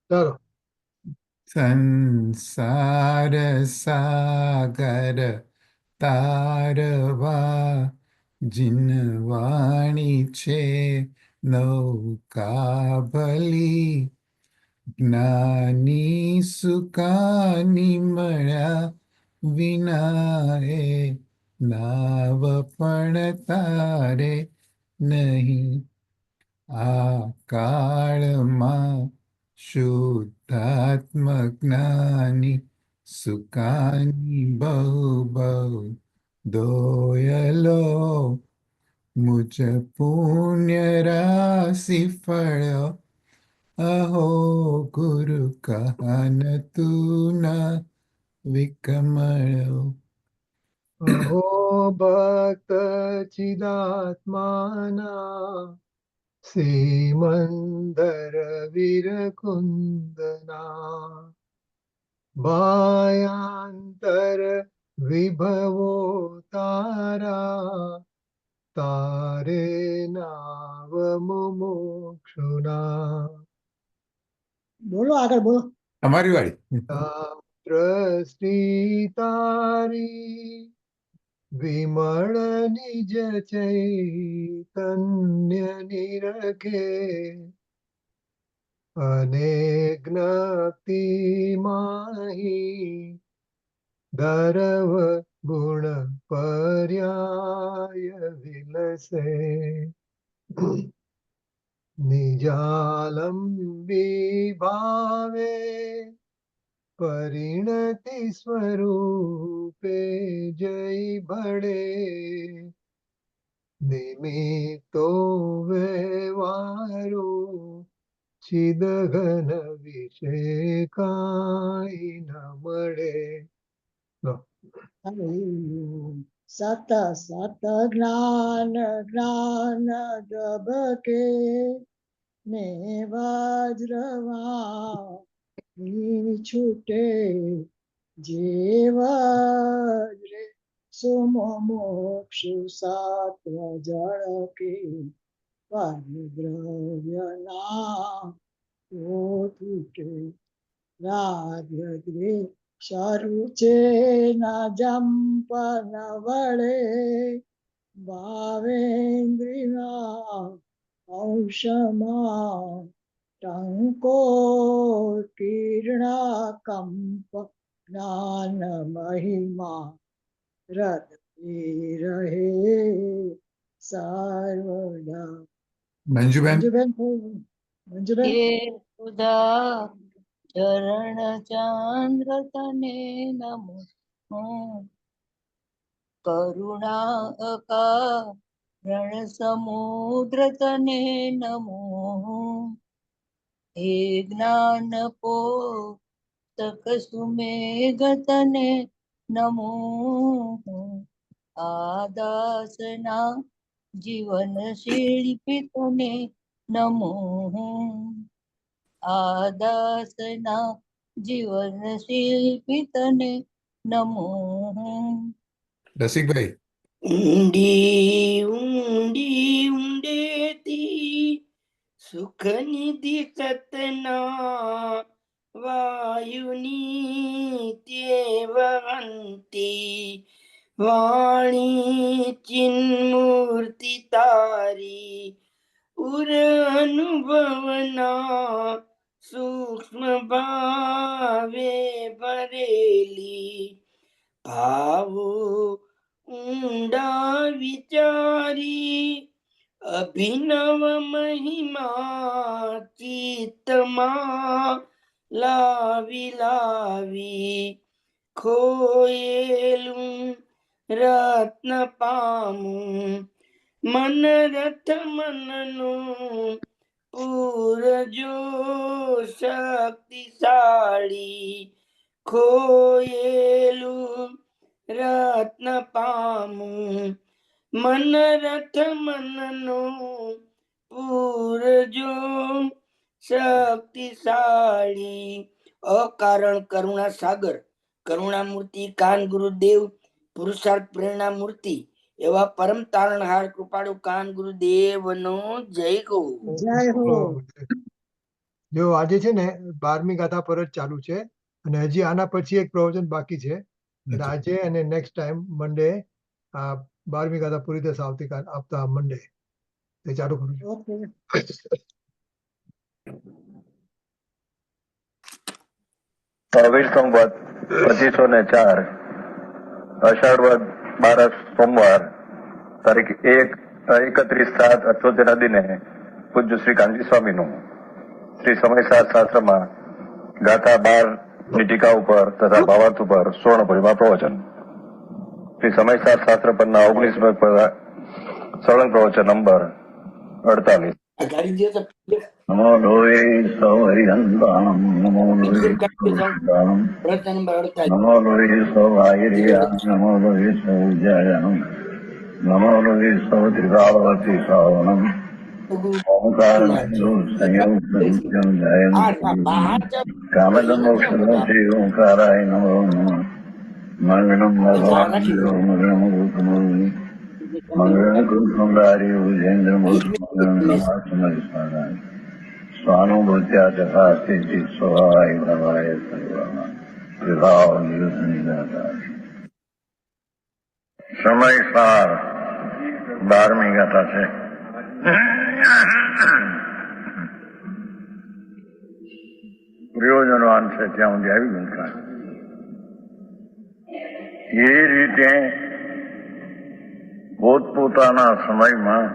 ચાલો. સંસાર સાગર તારવા જીનવાણી છે નૌકા ભલી જ્ઞાની સુકાની મળ્યા વિના એ નાવ પણ તારે નહીં. આ કાળમાં શુદ્ધાત્મક જ્ઞાની સુકાની બહુ બહુ દોયલો મુજ પુણ્ય રાશિ ફળ્યો અહો ગુરુ કહન તું ના વિકમળ્યો. અહો ભક્ત ચિદાત્માના શ્રીમંદર વિરકુંદના ભાયાંતર વિભવો તારા તારે નાવ મુમુક્ષુના. બોલો આગળ બોલો. અમારી વાળી. દ્રષ્ટિ તારી વિમળ નિજ ચૈતન્ય નિરખે અને જ્ઞાતિ માહી દરવ ગુણ પર્યાય વિલસે નિજાલંબી ભાવે પરિણતિ સ્વરૂપે જય ભળે નિમિત્તો વ્યવહારો ચિદઘન વિશે કાંઈ ન મળે. સત સત જ્ઞાન જ્ઞાન જબકે ને વજ્રવા છૂટે જીવજ્રે સુમોક્ષુ સત્વ જળકે પરિદ્રવ્યના તૂટે રાજ્રે શરૂ છે ના જંપન વળે ભાવેન્દ્રિના ઔષમાં ટંકો કિરણા કંપ જ્ઞાન મહિમા હૃદય રહે સર્વદા. મંજુબેન. મંજુબેન ખુદા ચરણ ચાંદ્ર તને નમો કરુણા અકારણ સમુદ્ર તને નમો હે જ્ઞાન પોતક સુમેઘ તને નમો આદાસના જીવન શિલ્પી તને નમો આદાસના જીવન શિલ્પી તને નમો. રસિકભાઈ. ઊંડી ઊંડી ઊંડેથી સુખ નિધિ સતના વાયુની તે વહંતી વાણી ચિન્મૂર્તિ તારી ઉર અનુભવના સૂક્ષ્મ ભાવે ભરેલી ભાવો ઊંડા વિચારી અભિનવ મહિમા ચિત્તમાં લાવી લાવી ખોયેલું રત્ન પામું મન રથ મનનું પૂરજો શક્તિશાળી ખોયેલું રત્ન પામું મન રથ મનનું પૂરજો શક્તિશાળી. અકારણ કરુણા સાગર કરુણામૂર્તિ કાન ગુરુદેવ પુરુષાર્થ પ્રેરણા મૂર્તિ એવા પરમ તારણહાર કૃપાળુ કાન ગુરુદેવ નો જય કહો. જય હો. જો આજે છે ને 12મી ગાથા પર જ ચાલુ છે અને હજી આના પછી એક પ્રવચન બાકી છે. એટલે અચ્છા. આજે અને નેક્સ્ટ ટાઈમ મંડે આ 12મી ગાથા પૂરી થશે આવતા મંડે તે ચાલુ કરું છું. ઓકે. પ્રવીણ સંવત 2504 અષાઢ વદ 12 સોમવાર તારીખ 31/7/78 દિને પૂજ્ય શ્રી કાનજી સ્વામીનું શ્રી સમયસાર શાસ્ત્રમાં ગાથા 12 ની ટીકા ઉપર તથા ભાવાર્થ ઉપર સ્વર્ણભરીમાં પ્રવચન. શ્રી સમયસાર શાસ્ત્ર પરના 19 સળંગ પ્રવચન નંબર 48. આ ગાડી દે તો નમો લોહે સૌ હરિહંતાણમ નમો લોહે સૌ પ્રવચન નંબર 48. નમો લોહે સૌ આયર્યા નમો લોહે સૌ જયનમ નમો લોહે સૌ ત્રિકાવતી શ્રાવણમ ઓમકાર સંયોગ કામદમ મોક્ષ ઓંકારાય નમો નમઃ મંગળમ ભગવાન મંગળમ ગુરુમૂર્તિ મંગળમ ગુરુસુંદરી ઉજેન્દ્ર મૂર્તિ મંગળમ નમાસ્મય સ્વાનુભૂત્યા તથા સ્થિતિ સ્વાય ભવાય સર્વમાં વિભાવ નિરુદ્ધ. સમયસાર 12મી ગાથા છે. પ્રયોજનવાન છે ત્યાં સુધી આવી ગયું. એ રીતે પોતપોતાના સમયમાં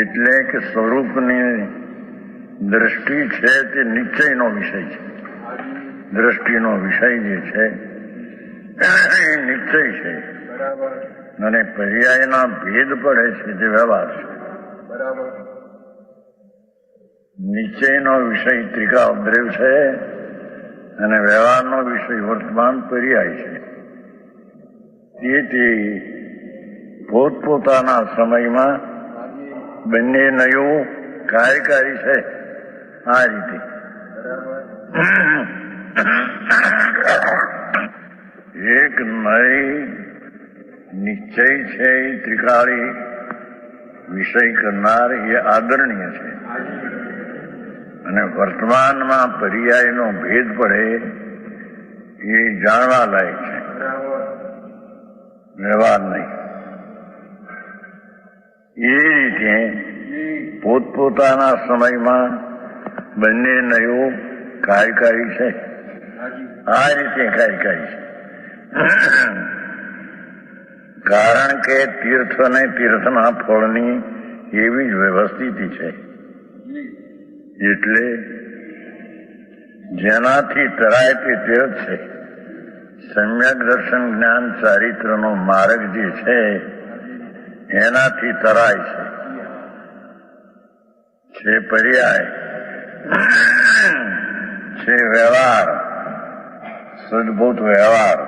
એટલે કે સ્વરૂપની દ્રષ્ટિ છે તે નિશ્ચયનો વિષય છે. દ્રષ્ટિનો વિષય જે છે એ નિશ્ચય છે અને પર્યાયના ભેદ પડે છે તે વ્યવહાર છે. નિશ્ચયનો વિષય ત્રિકાદ્રવ છે અને વ્યવહારનો વિષય વર્તમાન પર્યાય છે. તેથી પોતપોતાના સમયમાં બંને નયું કાર્યકારી છે. આ રીતે એક નય નિશ્ચય છે એ ત્રિકાળી વિષય કરનાર એ આદરણીય છે અને વર્તમાનમાં પર્યાયનો ભેદ પડે એ જાણવા લાયક છે, વ્યવહાર નહીં. એ રીતે પોતપોતાના સમયમાં બંને નયું કાર્યકારી છે. આ રીતે કાર્યકારી છે કારણ કે તીર્થ અને તીર્થના ફળની એવી જ વ્યવસ્થિતિ છે. એટલે જેનાથી તરાય તે તીર્થ છે. સમ્યક દર્શન જ્ઞાન ચારિત્રનો માર્ગ જે છે એનાથી તરાય છે પર્યાય છે વ્યવહાર, સદભૂત વ્યવહાર.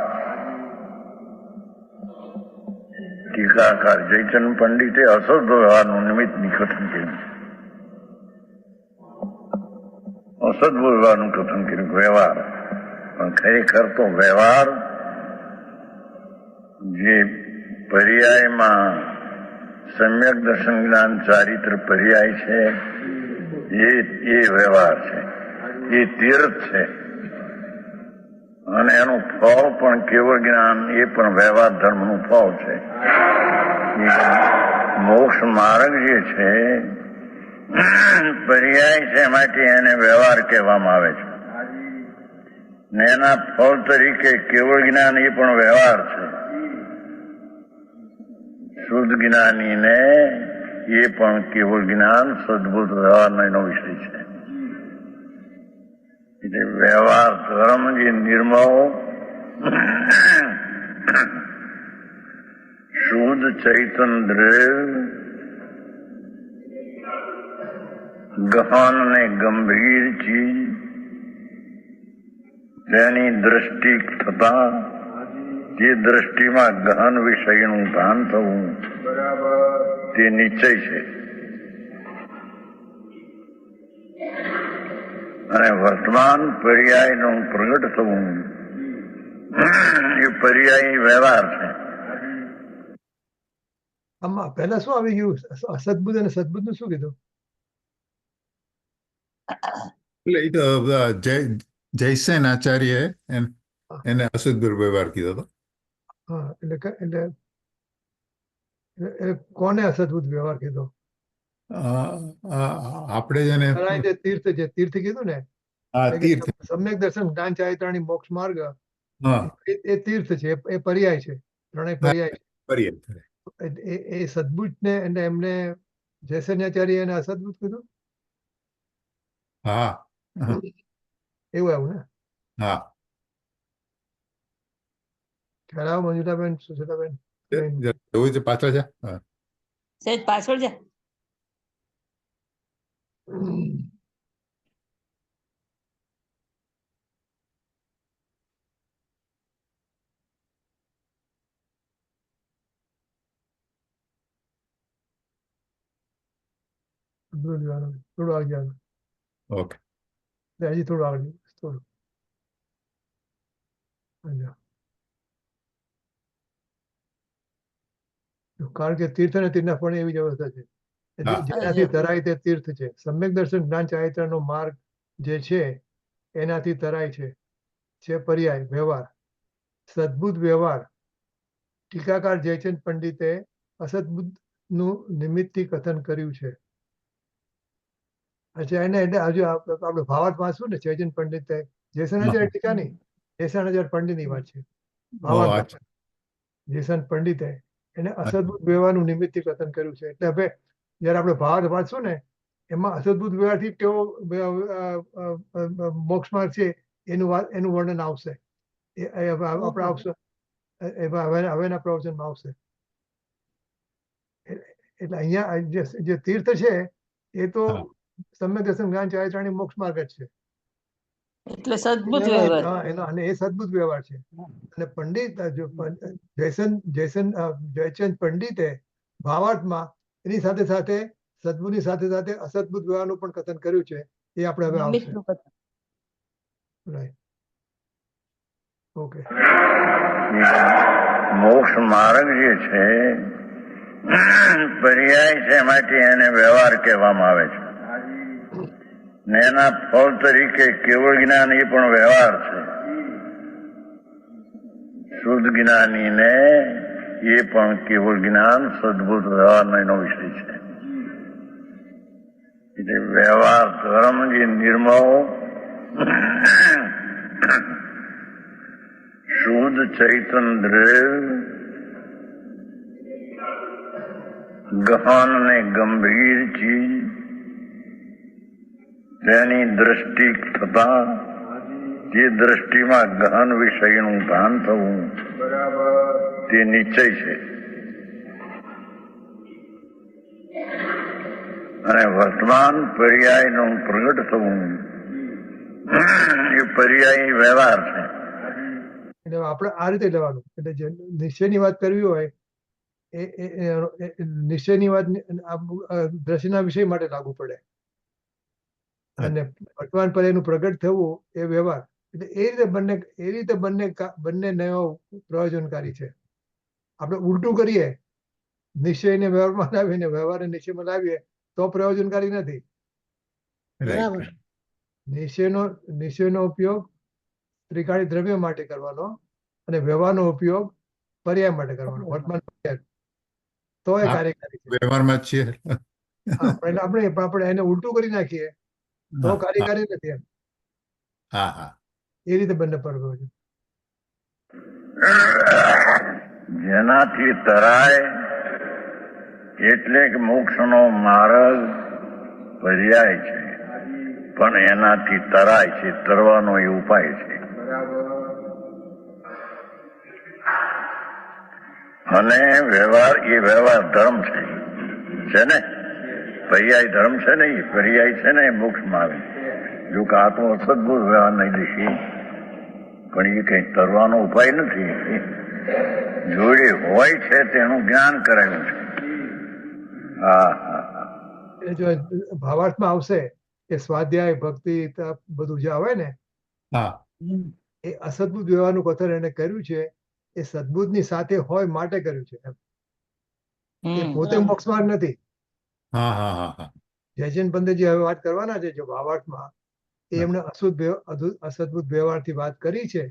ટીકાકાર જયચંદ પંડિતે અસદ વ્યવહારનું નિમિત્તની કથન કર્યું. અસદ વ્યવહારનું કથન કર્યું વ્યવહાર, પણ ખરેખર તો વ્યવહાર જે પર્યાયમાં સમ્યક દર્શન જ્ઞાન ચારિત્ર પર્યાય છે એ વ્યવહાર છે, એ તીર્થ છે અને એનું ફળ પણ કેવળ જ્ઞાન એ પણ વ્યવહાર ધર્મનું ફળ છે. મોક્ષ માર્ગ જે છે પર્યાય છે માટે એને વ્યવહાર કહેવામાં આવે છે ને એના ફળ તરીકે કેવળ જ્ઞાન એ પણ વ્યવહાર છે. શુદ્ધ જ્ઞાનીને એ પણ કેવળ જ્ઞાન સદભૂત વ્યવહારનો એનો વિષય છે. એટલે વ્યવહાર ધર્મ જે નિર્મળ શુદ્ધ ચૈતન દ્રવ્ય ગહન ને ગંભીર ચીજ તેની દ્રષ્ટિ થતા તે દ્રષ્ટિમાં ગહન વિષયનું ભાન થવું તે નિશ્ચય છે અને વર્તમાન પર્યાયનું પ્રગટ થવું એ પર્યાયી વ્યવહાર છે. આમાં પહેલા શું આવી ગયું? સદબુદ્ધ અને સદબુદ્ધનું શું કીધું? એટલે એ તો જયસેન આચાર્ય એને અશુદ્ધ દુર્વ્યવહાર કીધો હતો. હા એટલે કોને અસદબુદ્ધ વ્યવહાર કીધો? આપણે જેને તરાઈ જે તીર્થ છે, તીર્થ કીધું ને, આ તીર્થ સમ્યક દર્શન જ્ઞાન ચારિત્રાણી મોક્ષ માર્ગ હા એ તીર્થ છે, એ પર્યાય છે, ત્રણેય પર્યાય છે. કરીએ. એ સદબુદ્ધ ને એટલે એમને જયસેનાચાર્ય એને અસદબુદ્ધ કીધું, હા એવું આવું ને? હા ખ્યાલ આવો મંજુલાબેન, સુશીલાબેન? એવું છે પાછળ છે. હા સહેજ પાછળ જા. થોડું આગળ જવાનું. ઓકે. હજી થોડું આગળ થોડું. કારણ કે તીર્થ અને તીર્થના ફળ એવી જ અવસ્થા છે. હા. જેનાથી તરાય તે તીર્થ છે. સમ્યક દર્શન જ્ઞાન ચારિત્રનો માર્ગ જે છે એનાથી તરાય છે પર્યાય વ્યવહાર. સદબુદ્ધ વ્યવહાર ટીકાકાર જયચંદ પંડિતે અસદબુદ્ધ નું નિમિત્તિ કથન કર્યું છે. અચ્છા, એને એટલે હજુ આપણે ભાવાર્થ વાંચવું ને જયચંદ પંડિતે જયસેનાચાર્ય ટીકા નહીં, જયસેનાચાર્ય પંડિતની વાત છે. ભાવાર્થ જયસન પંડિતે એને અસદબુદ્ધ વ્યવહારનું નિમિત્તિ કથન કર્યું છે. એટલે હવે જયારે આપણે ભાવાર્થ વાંચશું ને એમાં અસદબુદ્ધ વ્યવહારથી કેવો મોક્ષ માર્ગ છે એનું વર્ણન આવશે. આપણે આવશે હવેના પ્રવચનમાં આવશે. એટલે અહીંયા જે તીર્થ છે એ તો સમ્યક દર્શન જ્ઞાન ચારિત્રાણી મોક્ષ માર્ગ જ છે. એટલે સદબુદ્ધ વ્યવહાર. અને એ સદબુદ્ધ વ્યવહાર છે. અને પંડિત જયચંદ પંડિતે ભાવાર્થમાં એની સાથે સાથે સદબુદ્ધની સાથે સાથે અસદબુદ્ધ વ્યવહારનું પણ કથન કર્યું છે. એ આપણે હવે આવશે. નિમિત્તનું કથન. Right, okay. મોક્ષ માર્ગ જે છે પર્યાય છે, માટે એને વ્યવહાર કહેવામાં આવે છે. ને એના ફળ તરીકે કેવળ જ્ઞાન એ પણ વ્યવહાર છે. શુદ્ધ જ્ઞાની ને એ પણ કેવળ જ્ઞાન સદબુદ્ધ વ્યવહારનો એનો વિષય છે. એટલે વ્યવહાર ધર્મ જે નિર્મળ શુદ્ધ ચૈતન દ્રવ્ય ગહન ને ગંભીર ચીજ તેની દ્રષ્ટિ થતા જે દ્રષ્ટિમાં ગહન વિષયનું ભાન થવું તે નિશ્ચય છે. અને વર્તમાન પર્યાયનું પ્રગટ થવું એ પર્યાયી વ્યવહાર છે. એટલે આપણે આ રીતે લેવાનું. એટલે જે નિશ્ચયની વાત કરવી હોય એ નિશ્ચયની વાત દ્રષ્ટિના વિષય માટે લાગુ પડે. અને વર્તમાન પર્યાયનું પ્રગટ થવું એ વ્યવહાર. એટલે એ રીતે બંને નયો પ્રયોજનકારી છે. આપણે ઉલટું કરીએ, નિશ્ચયને વ્યવહારમાં લાવીને વ્યવહારને નિશ્ચયમાં લાવીએ તો પ્રયોજનકારી નથી. બરાબર. નિશ્ચયનો ઉપયોગ ત્રિકાળી દ્રવ્ય માટે કરવાનો અને વ્યવહારનો ઉપયોગ પર્યાય માટે કરવાનો. વર્તમાન પર્યાય તો એ કાર્યકારી છે. વ્યવહારમાં જ છીએ. આપણે એને ઉલટું કરી નાખીએ તો કાર્યકારી નથી. એમ હા હા, એ રીતે બંને પ્રયોજન. જેનાથી તરાય એટલે કે મોક્ષનો માર્ગ પર્યાય છે, પણ એનાથી તરાય છે, તરવાનો એ ઉપાય છે. અને વ્યવહાર એ વ્યવહાર ધર્મ છે ને, પર્યાય ધર્મ છે ને, એ પર્યાય છે ને એ મોક્ષમાં આવે. જો કે આ તો અસદબુદ્ધ વ્યવહાર નહીં દેખી, પણ એ કઈ તરવાનો ઉપાય નથી. જોડે હોય છે તેનું જ્ઞાન કરાયું છે. હા હા હા. એ જો ભાવાર્થમાં આવશે કે સ્વાધ્યાય ભક્તિ બધું જે આવે ને હા, એ અસદબુદ્ધ વ્યવહારનું કથન એને કર્યું છે. એ સદબુદ્ધની સાથે હોય માટે કર્યું છે. એમ એ પોતે મોક્ષ માર્ગ નથી. હા હા હા હા. જયચંદ પંતે જે હવે વાત કરવાના છે જો ભાવાર્થમાં એ એમણે અસદબુદ્ધ વ્યવહારથી વાત કરી છે,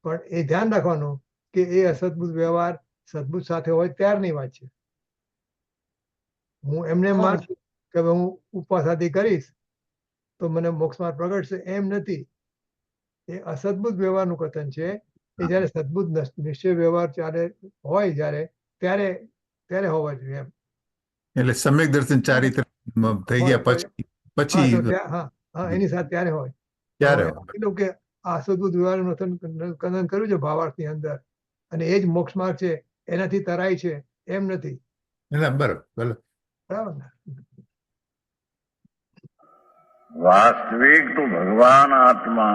પણ એ ધ્યાન રાખવાનું કે એ અસદબુદ્ધ વ્યવહાર સદબુદ્ધ સાથે હોય ત્યારની વાત છે. હું એમને માનું છું કે હવે હું ઉપવાસ આદિ કરીશ તો મને મોક્ષ માર્ગ પ્રગટશે, એમ નથી. એ અસદબુદ્ધ વ્યવહારનું કથન છે. એ જયારે સદબુદ્ધ નિશ્ચય વ્યવહાર ચાલે હોય જયારે ત્યારે હોવા જોઈએ એમ. એટલે સમ્યક દર્શન ચારિત્ર થઈ ગયા પછી એની સાથે ત્યારે હોય. ત્યારે એટલું કે આ અસદબુદ્ધ વ્યવહારનું કથન કર્યું છે ભાવાર્થની અંદર, અને એ જ મોક્ષ માર્ગ છે, એનાથી તરાય છે એમ નથી. બરાબર. બરાબર ને? वास्तविक तो भगवान आत्मा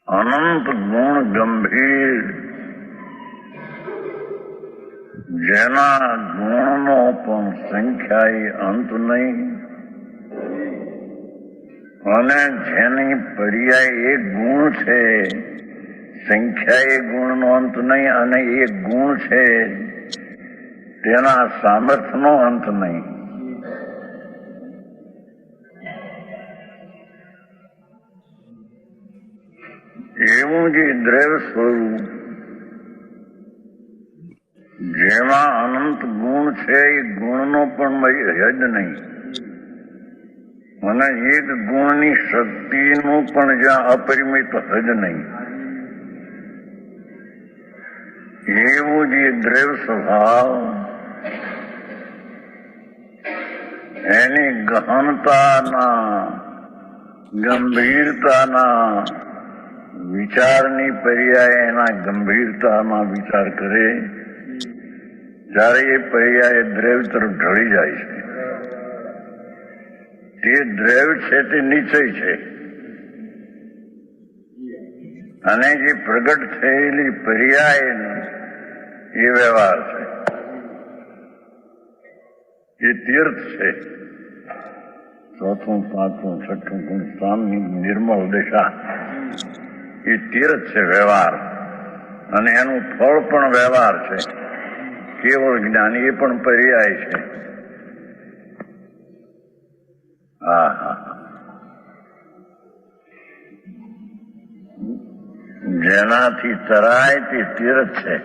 अनंत गुण गंभीर જેના ગુણનો પણ સંખ્યાએ અંત નહીં અને જેની પર્યાય એક ગુણ છે, સંખ્યાએ ગુણનો અંત નહીં અને એક ગુણ છે તેના સામર્થ્યનો અંત નહીં. એવું જે દ્રવ્ય સ્વરૂપ જેમાં અનંત ગુણ છે એ ગુણનો પણ હદ નહીં અને એક ગુણની શક્તિનું પણ જ્યાં અપરિમિત હદ નહીં, એવું જે દ્રવ્ય સ્વભાવ એની ગહનતાના ગંભીરતાના વિચારની પર્યાય એના ગંભીરતામાં વિચાર કરે જ્યારે એ પર્યાય દ્રવ્ય તરફ ઢળી જાય છે. તે દ્રવ્ય છે તે નિશ્ચય છે અને જે પ્રગટ થયેલી પર્યાય એ વ્યવહાર છે, એ તીર્થ છે. ચોથું, પાંચમું, છઠ્ઠું ગુણ સ્થાનની નિર્મળ દિશા એ તીર્થ છે વ્યવહાર, અને એનું ફળ પણ વ્યવહાર છે. કેવળ જ્ઞાન એ પણ પર્યાય છે. જેનાથી તરાય તે તીર્થ છે.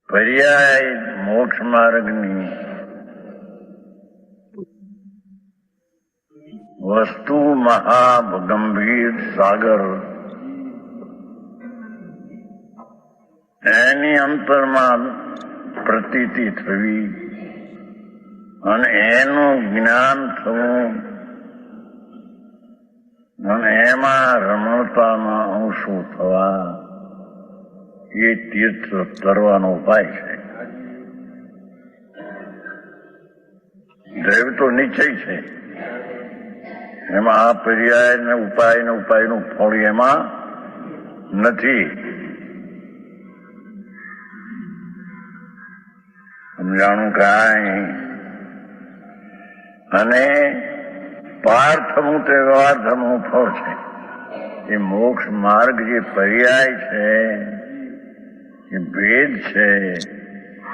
પર્યાય મોક્ષ માર્ગની વસ્તુ મહાગંભીર સાગર એની અંતરમાં પ્રતીતિ થવી અને એનું જ્ઞાન થવું અને એમાં રમણતાના અંશો થવા એ તીર્થ તરવાનો ઉપાય છે. દ્રવ્ય તો નિશ્ચય છે, એમાં આ પર્યાય ને ઉપાયનું ફળ એમાં નથી. સમજાણું કાંઈ? અને પાર્થમું તે વ્યવહારધમું ફળ છે. એ મોક્ષ માર્ગ જે પર્યાય છે એ ભેદ છે,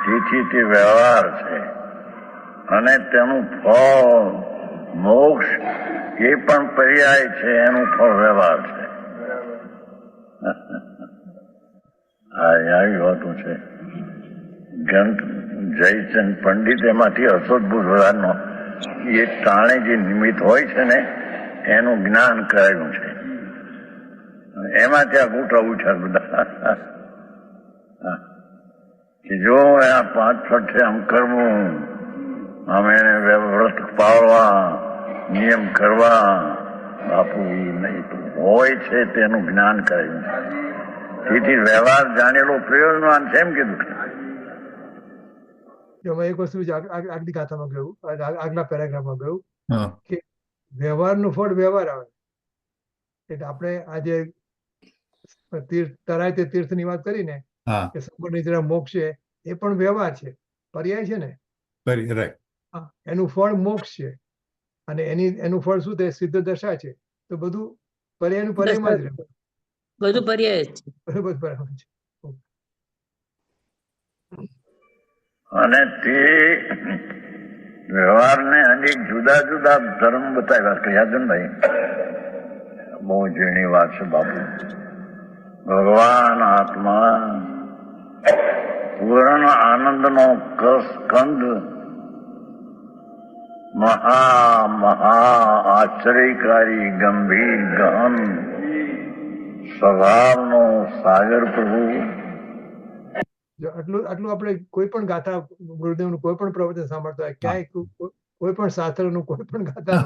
તેથી તે વ્યવહાર છે અને તેનું ફળ મોક્ષ એ પણ પર્યાય છે, એનું ફળ વ્યવહાર છે. આવી વાતો છે. ગ્રંથ જયચંદ પંડિત એમાંથી અસદબુદ્ધ વ્યવહારનો એ તાણે જે નિમિત્ત હોય છે ને એનું જ્ઞાન કરાયું છે. એમાં ત્યાં ગોઠા ઉઠ્યા બધા કે જો આ 5 છઠ્ઠે આમ કરવું, આમ એને વ્રત પાળવા, નિયમ કરવા, બાપુ એ નહીં હોય છે તેનું જ્ઞાન કરાયું છે. તેથી વ્યવહાર જાણેલો પ્રયોજનવાન છે એમ કીધું. એક વસ્તુ આગલી ગાથામાં ગયું, આગલા પેરેગ્રાફમાં ગયું કે વ્યવહારનું ફળ વ્યવહાર આવે. એટલે આપણે આજે તરાય તે તીર્થની વાત કરી ને કે સંપૂર્ણ મોક્ષ છે, એ પણ વ્યવહાર છે, પર્યાય છે ને. એનું ફળ મોક્ષ છે અને એનું ફળ શું થાય? સિદ્ધ દશા છે. તો બધું પર્યાયનું પર્યાયમાં જ રહે, બધું પર્યાય છે. બધું પર્યાય છે. અને તે વ્યવહારને અનેક જુદા જુદા ધર્મ બતાવ્યા કે યાદનભાઈ બહુ ઝીણી વાત છે બાપુ. ભગવાન આત્મા પૂર્ણ આનંદનો સ્કંદ મહા આશ્ચર્યકારી ગંભીર ગહન સ્વભાવનો સાગર પ્રભુ. જો આટલું આપણે કોઈ પણ ગાથા ગુરુદેવનું કોઈ પણ પ્રવચન સાંભળતા હોય ક્યાંય કોઈ પણ શાસ્ત્રનું કોઈ પણ ગાથા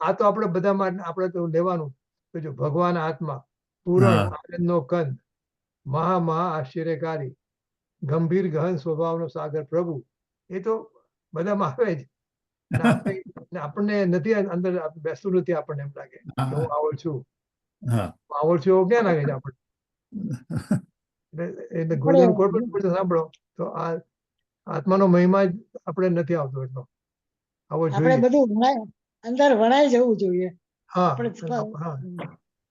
આ તો આપણે બધામાં આપણે તો લેવાનું કે જો ભગવાન આત્મા પૂરણ આનંદનો કંદ મહા આશ્ચર્યકારી ગંભીર ગહન સ્વભાવનો સાગર પ્રભુ એ તો બધામાં આવે જ. આપણને નથી અંદર બેસતું નથી. આપણને એમ લાગે કે હું આવડ છું એવું ક્યાં લાગે છે આપણને? એટલે ગુરુદેવ કોઈ પણ પ્રવચન સાંભળો તો આ આત્માનો મહિમા જ આપણે નથી આવતો એટલો આવો આપણે જોઈએ. બધું અંદર વણાઈ જવું જોઈએ. હા આપણે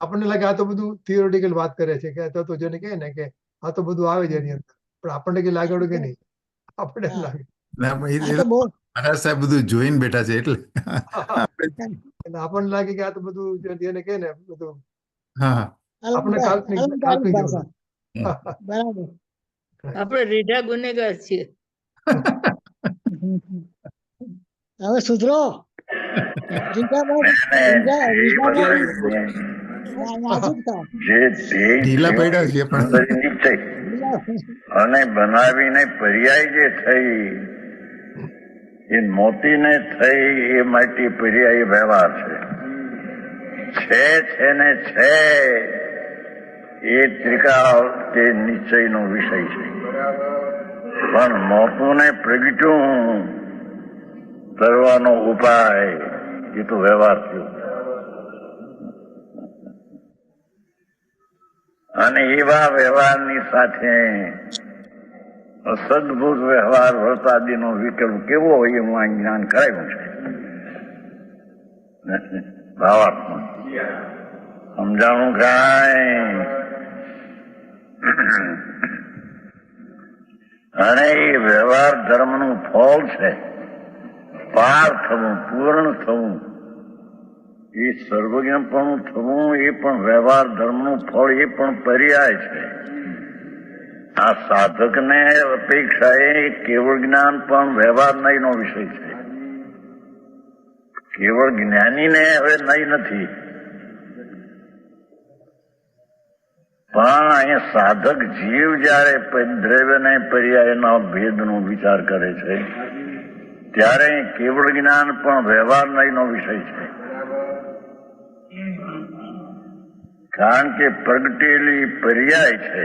આપણને લાગે આ તો બધું થિયોરિટિકલ વાત કરે છે કે તો જેને કહે ને કે આ તો બધું આવે છે એની અંદર, પણ આપણને કે લાગે કે નહીં, આપણને એમ લાગે આ તો બહુ મહારાજ સાહેબ બધું જોઈને બેઠા છે એટલે એટલે આપણને લાગે કે આ તો બધું જેને કહે ને બધું હા આપણને કાલ્પનિક અલંકારિક જેવું ભાષા. બરાબર. આપણે રીઢા ગુનેગાર છીએ. હવે સુધરો. નાજુકતા. જે ધ્યેય ઢીલા પડ્યા છે પણ સુંદર નિશ્ચય અને બનાવીને પર્યાય જે થઈ એ મોતીને થઈ એ માટે પર્યાય વ્યવહાર છે ને છે એ ત્રિકાળ તે નિશ્ચયનો વિષય છે. પણ મોતુને પ્રગટ્યું કરવાનો ઉપાય એ તો વ્યવહાર થયો. અને એવા વ્યવહારની સાથે સદભૂત વ્યવહાર વર્તાદીનો વિકલ્પ કેવો હોય હું આ જ્ઞાન કરાવ્યું છે. ભાવાત્મક સમજાણું કાંઈ. અને એ વ્યવહાર ધર્મનું ફળ છે. પાર થવું, પૂર્ણ થવું, એ સર્વજ્ઞપણું થવું એ પણ વ્યવહાર ધર્મનું ફળ, એ પણ પર્યાય છે. આ સાધકને અપેક્ષાએ કેવળ જ્ઞાન પણ વ્યવહાર નહીંનો વિષય છે. કેવળ જ્ઞાનીને હવે નહીં નથી, પણ અહીંયા સાધક જીવ જયારે દ્રવ્યને પર્યાયના ભેદનો વિચાર કરે છે ત્યારે કેવળ જ્ઞાન પણ વ્યવહાર નહીંનો વિષય છે. કારણ કે પ્રગટેલી પર્યાય છે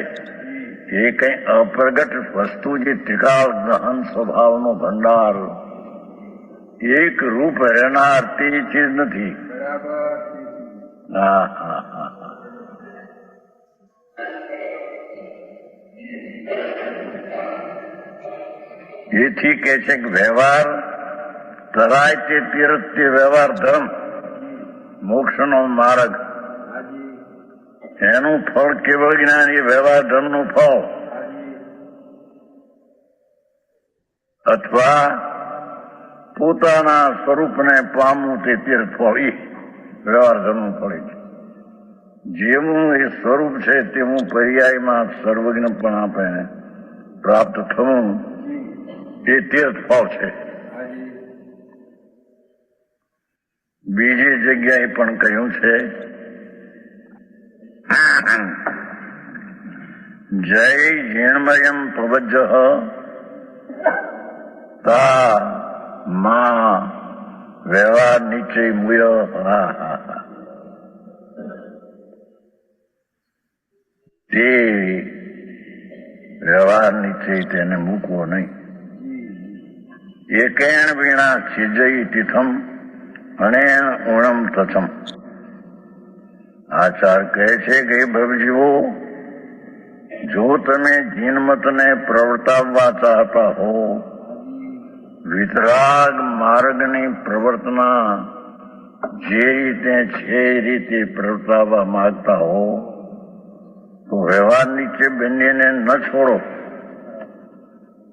એ કઈ અપ્રગટ વસ્તુ જે ત્રિકાળ ગહન સ્વભાવનો ભંડાર એક રૂપ રહેનાર તે ચીજ નથી. હા હા હા એથી કે છે કે વ્યવહાર તરાય તે તીર્થ તે વ્યવહાર ધર્મ મોક્ષનો માર્ગ એનું ફળ કેવળ જ્ઞાન એ વ્યવહાર ધર્મનું ફળ અથવા પોતાના સ્વરૂપને પામવું તે તીર્થ ફળ એ વ્યવહાર ધર્મનું ફળ છે. જેવું એ સ્વરૂપ છે તેવું પર્યાયમાં સર્વજ્ઞ પણ આપણે પ્રાપ્ત થવું એ તીર્થ ફળ છે. બીજી જગ્યાએ પણ કહ્યું છે જય જીર્ણમયમ પ્રવજ્ય તા મા વ્યવહાર નિશ્ચય મુય. તે વ્યવહાર નિશ્ચય તેને મૂકવો નહીં. એકેણ વીણા છિજય તીથમ અને ઉણમ તથમ. આચાર કહે છે કે ભવજીવો જો તમે જીનમતને પ્રવર્તાવવા ચાહતા હો, વિતરાગ માર્ગની પ્રવર્તના જે રીતે છે એ રીતે પ્રવર્તાવવા માંગતા હો તો વ્યવહાર નીચે બંનેને ન છોડો,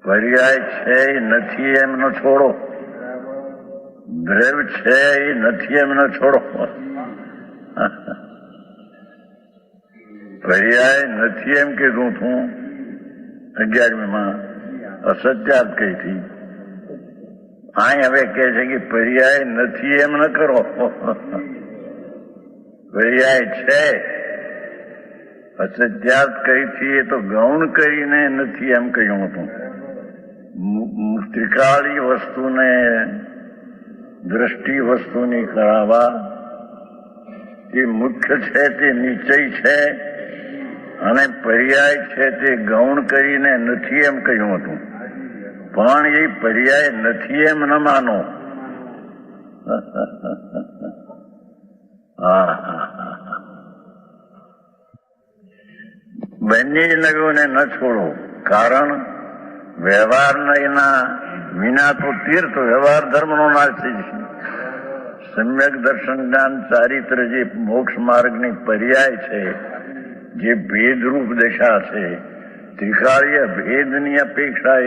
પર્યાય છે એ નથી એમ ન છોડો, દ્રવ્ય છે એ નથી એમ ન છોડો, પર્યાય નથી એમ કીધું છું 11મીમાં અસત્યાત કહી હતી. અહીં હવે કે છે કે પર્યાય નથી એમ ન કરો, પર્યાય છે. અસત્યાત કહી હતી એ તો ગૌણ કરીને નથી એમ કહ્યું હતું. ત્રિકાળી વસ્તુને દ્રષ્ટિ વસ્તુની કરાવવા જે મુખ્ય છે તે નિશ્ચય છે અને પર્યાય છે તે ગૌણ કરીને નથી એમ કહ્યું હતું. પણ એ પર્યાય નથી એમ ન માનો. બંને જ નવીઓને ન છોડો, કારણ વ્યવહારના વિના તો તીર્થ વ્યવહાર ધર્મનો નાશ થઈ છે. સમ્યક દર્શન જ્ઞાન ચારિત્ર જે મોક્ષ માર્ગની પર્યાય છે, જે ભેદરૂપ દશા છે, ત્રિકાળીય ભેદની અપેક્ષા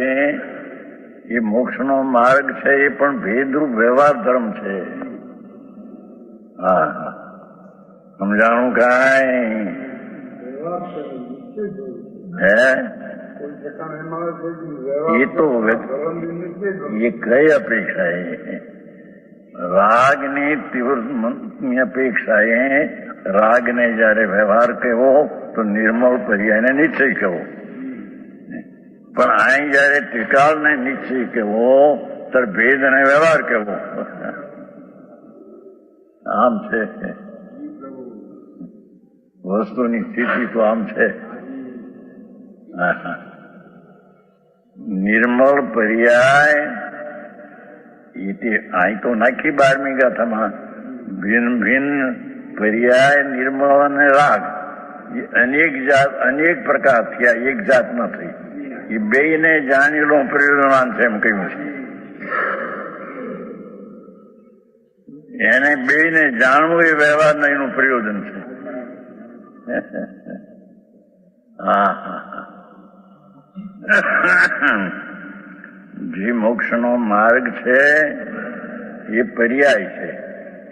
એ મોક્ષનો માર્ગ છે, એ પણ ભેદરૂપ વ્યવહાર ધર્મ છે. હા, સમજાણું કાંઈ? હે એ તો એ કઈ અપેક્ષા એ રાગની તીવ્ર અપેક્ષા એ રાગને જયારે વ્યવહાર કહેવો તો નિર્મળ પર્યાયને નિશ્ચય કહેવો, પણ અહીં જયારે ત્રિકાળને નિશ્ચય કહેવો ત્યારે ભેદ અને વ્યવહાર કહેવો. આમ છે વસ્તુની સ્થિતિ, તો આમ છે. નિર્મળ પર્યાય અહીં તો નાખી 12મી ગાથામાં ભિન્ન ભિન્ન પર્યાય નિર્મળ અને રાગ એ અનેક પ્રકાર થયા, એક જાત ન થઈ. એ બેયને જાણેલો પ્રયોજન છે એમ કહ્યું છે. એને બેયને જાણવું એ વ્યવહાર એનું પ્રયોજન છે. જે મોક્ષનો માર્ગ છે એ પર્યાય છે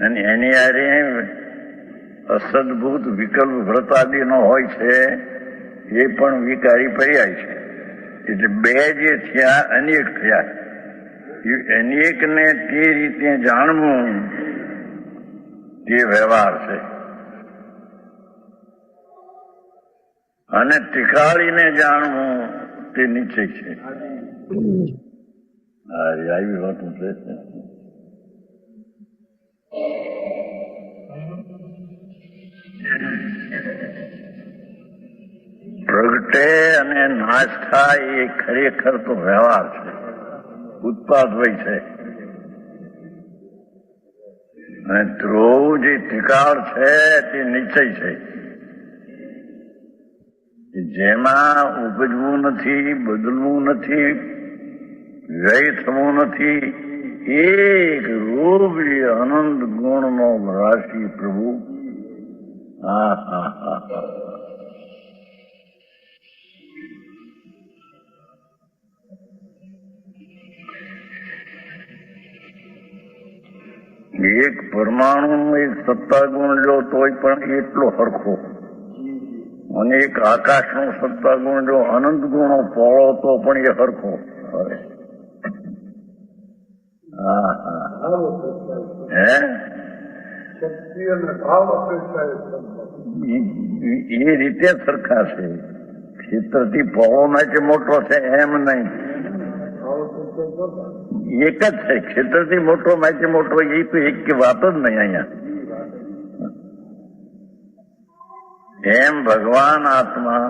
અને એની હારે અસદભૂત વિકલ્પ વ્રતાદિનો હોય છે એ પણ વિકારી પર્યાય છે. એટલે બે જે થયા અનેક થયા. અનેકને તે રીતે જાણવું તે વ્યવહાર છે અને ત્રિકાળીને જાણવું તે નિશ્ચય છે. આવી વાતું છે. પ્રગટે અને નાશ થાય એ ખરેખર તો વ્યવહાર છે, ઉત્પાદવય છે. અને ધ્રુવ જે ત્રિકાળ છે તે નિશ્ચય છે, જેમાં ઉપજવું નથી, બદલવું નથી, વ્યય થવું નથી. એક રૂપ અનંત ગુણનો રાશિ પ્રભુ. એક પરમાણુ એક સત્તા ગુણ લો તોય પણ એટલો હરખો, અને એક આકાશનો સત્તા ગુણ જો અનંત ગુણો પોળો તો પણ એ હરખો. એ રીતે સરખા છે. ક્ષેત્રથી પોળો મેચ મોટો છે એમ નહીં, એક જ છે. ક્ષેત્રથી મોટો મેચ મોટો એ તો એક વાત જ નહીં અહીંયા. એમ ભગવાન આત્મા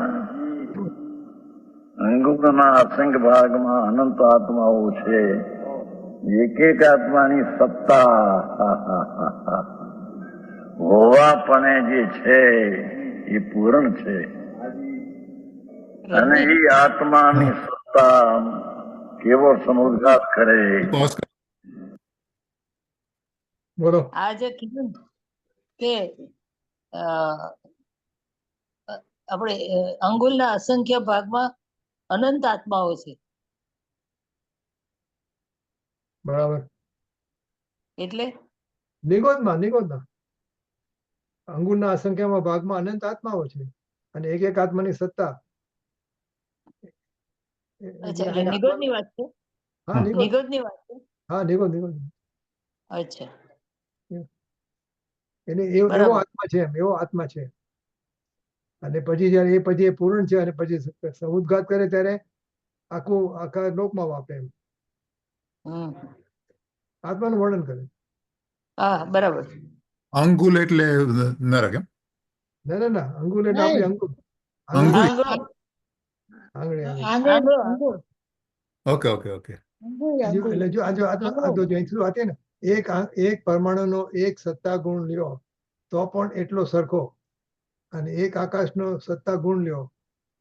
અંગુના અસંખ્ય ભાગમાં અનંત આત્માઓ છે. એક એક આત્માની સત્તા હોવાપણે જે છે એ પૂર્ણ છે અને એ આત્માની સત્તા કેવો સમુદ્ઘાત કરે. બોલો. આ જે કીધું કે આપણે અંગુલના અસંખ્ય ભાગમાં અનંત આત્માઓ છે, બરાબર. એટલે નિગોદમાં અંગુરના અસંખ્યમાં ભાગમાં અનંત આત્માઓ છે અને એક એક આત્માની સત્તા. અચ્છા, એટલે નિગોદની વાત છે. હા, નિગોદની વાત છે. હા, નિગોદ. અચ્છા, એને એવો બરાબર. એવો આત્મા છે. અને પછી જયારે એ પૂર્ણ છે અને પછી સમુદ્ઘાત કરે ત્યારે આખા લોકમાં વાપરે એમ હમ. આત્માનું વર્ણન કરે. હા, બરાબર. અંગુલ એટલે નરક એમ? ના, અંગુલ એટલે આપણી અંગુલ. અંગુલ. આંગળો. આંગળો. Okay okay okay. એટલે જો અહીંથી વાત ને એક પરમાણુનો એક સત્તા ગુણ લ્યો તો પણ એટલો સરખો, અને એક આકાશનો સત્તા ગુણ લ્યો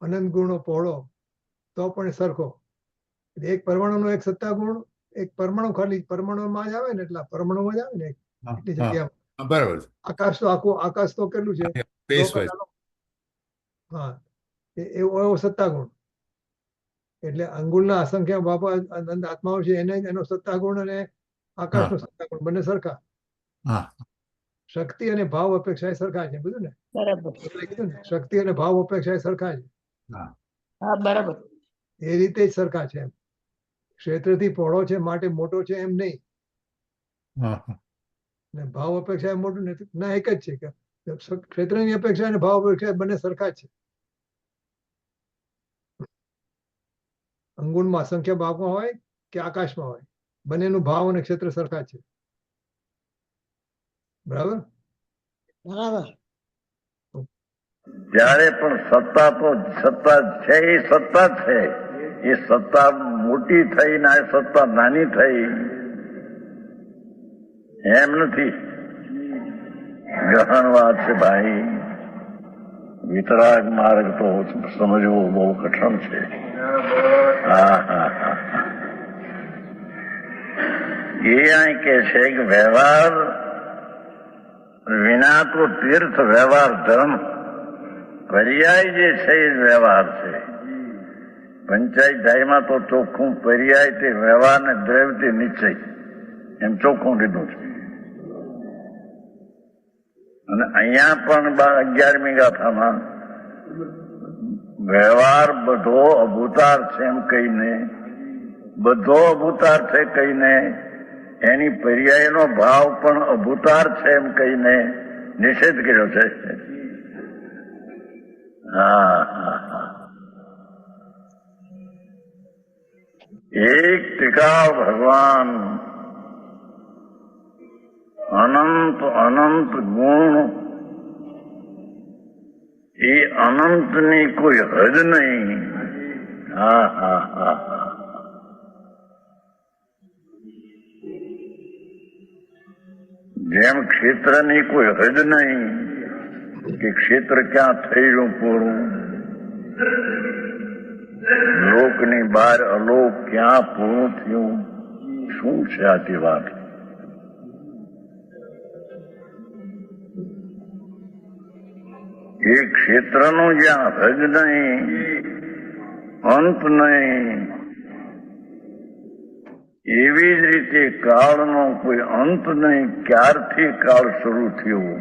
અનંત ગુણો પહોળો તો પણ સરખો. એક પરમાણુનો એક સત્તા ગુણ, એક પરમાણુ ખાલી પરમાણુમાં જ આવે ને, એટલા પરમાણુમાં જ આવે ને એટલી જગ્યામાં. બરાબર છે. આકાશ તો કેટલું છે? સ્પેસ હોય. હા, એવો સત્તા ગુણ. એટલે અંગુલના અસંખ્ય બાપા અનંત આત્માઓ છે, એનો સત્તા ગુણ અને આકાશનો સત્તા ગુણ બંને સરખા. હા. શક્તિ અને ભાવ અપેક્ષા એ સરખા છે, બધું ને. બરાબર. એટલે કીધું ને, શક્તિ અને ભાવ અપેક્ષા એ સરખા છે. હા, બરાબર. એ રીતે જ સરખા છે એમ. ક્ષેત્રથી પહોળો છે માટે મોટો છે એમ નહીં. ને ભાવ અપેક્ષા એ મોટું નથી ના, એક જ છે કે ક્ષેત્રની અપેક્ષા અને ભાવ અપેક્ષા બંને સરખા જ છે. અંગુણમાં અસંખ્ય ભાગમાં હોય કે આકાશમાં હોય, બંનેનું ભાવ અને ક્ષેત્ર સરખા છે. બરાબર. જ્યારે પણ સત્તા તો સત્તા છે, એ સત્તા છે. એ સત્તા મોટી થઈ ને આ સત્તા નાની થઈ એમ નથી. ગહન વાત છે ભાઈ. વિતરાગ માર્ગ તો સમજવો બહુ કઠણ છે. એ અહીં કે છે કે વ્યવહાર વિના તો તીર્થ વ્યવહાર ધર્મ, પર્યાય જે છે એ વ્યવહાર છે. પંચાયત ધાયમાં તો ચોખ્ખું પર્યાય તે વ્યવહાર ને દ્રવ્ય તે નિશ્ચય એમ ચોખ્ખું લીધું છે. અને અહીંયા પણ 11મી ગાથામાં વ્યવહાર બધો અભૂતાર છે એમ કહીને, બધો અભૂતાર છે કહીને, એની પર્યાયનો ભાવ પણ અભૂતાર છે એમ કહીને નિષેધ કર્યો છે. એક ટીકા ભગવાન અનંત અનંત ગુણ, એ અનંતની કોઈ હદ નહીં. જેમ ક્ષેત્રની કોઈ હદ નહીં કે ક્ષેત્ર ક્યાં થઈ રહ્યું પૂરું, લોકની બહાર અલોક ક્યાં પૂરું થયું, શું છે આથી વાત? એ ક્ષેત્રનું જ્યાં હદ નહીં, અંત નહીં, એવી જ રીતે કાળનો કોઈ અંત નહીં. ક્યારથી કાળ શરૂ થયો?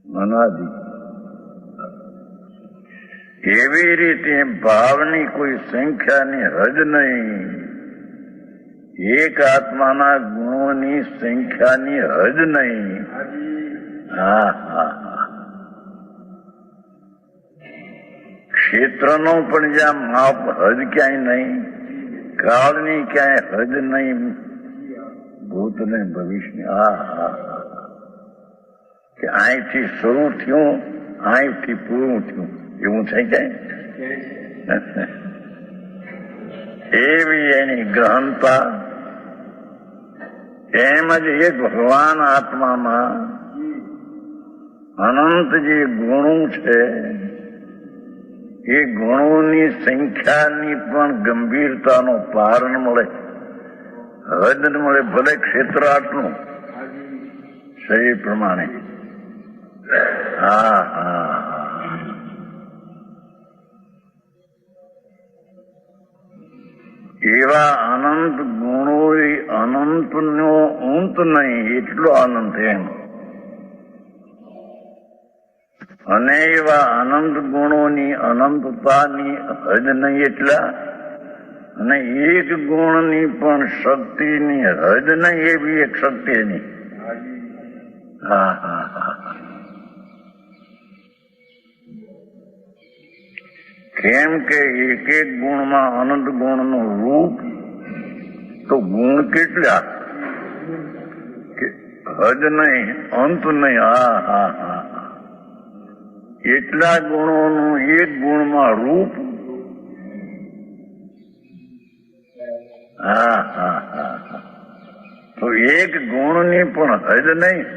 અનાદિ. એવી રીતે ભાવની કોઈ સંખ્યાની હદ નહીં, એક આત્માના ગુણોની સંખ્યાની હદ નહીં. ક્ષેત્રનો પણ જ્યાં માપ હદ ક્યાંય નહીં, કાળની ક્યાંય હદ નહીં, ભૂત ને ભવિષ્ય. કે અહીંથી શરૂ થયું, અહીંથી પૂરું થયું, એવું છે ક્યાંય? એવી એની ગહનતા. એમ જ એ ભગવાન આત્મામાં અનંત જે ગુણો છે, એ ગુણોની સંખ્યાની પણ ગંભીરતાનો પાર ન મળે, હદ ન મળે. ભલે ક્ષેત્ર આટલું શરીર પ્રમાણે. એવા અનંત ગુણો અનંતનો અંત નહીં એટલો અનંત એમ. અને એવા અનંત ગુણોની અનંતતાની હદ નહીં એટલા, અને એક ગુણની પણ શક્તિની હદ નહીં એવી એક શક્તિ એની. હા હા હા. કેમ કે એક એક ગુણમાં અનંત ગુણનું રૂપ, તો ગુણ કેટલા, હદ નહીં અંત નહીં. હા હા હા. એટલા ગુણોનું એક ગુણમાં રૂપ. હા હા હા. તો એક ગુણની પણ હદ નહીં.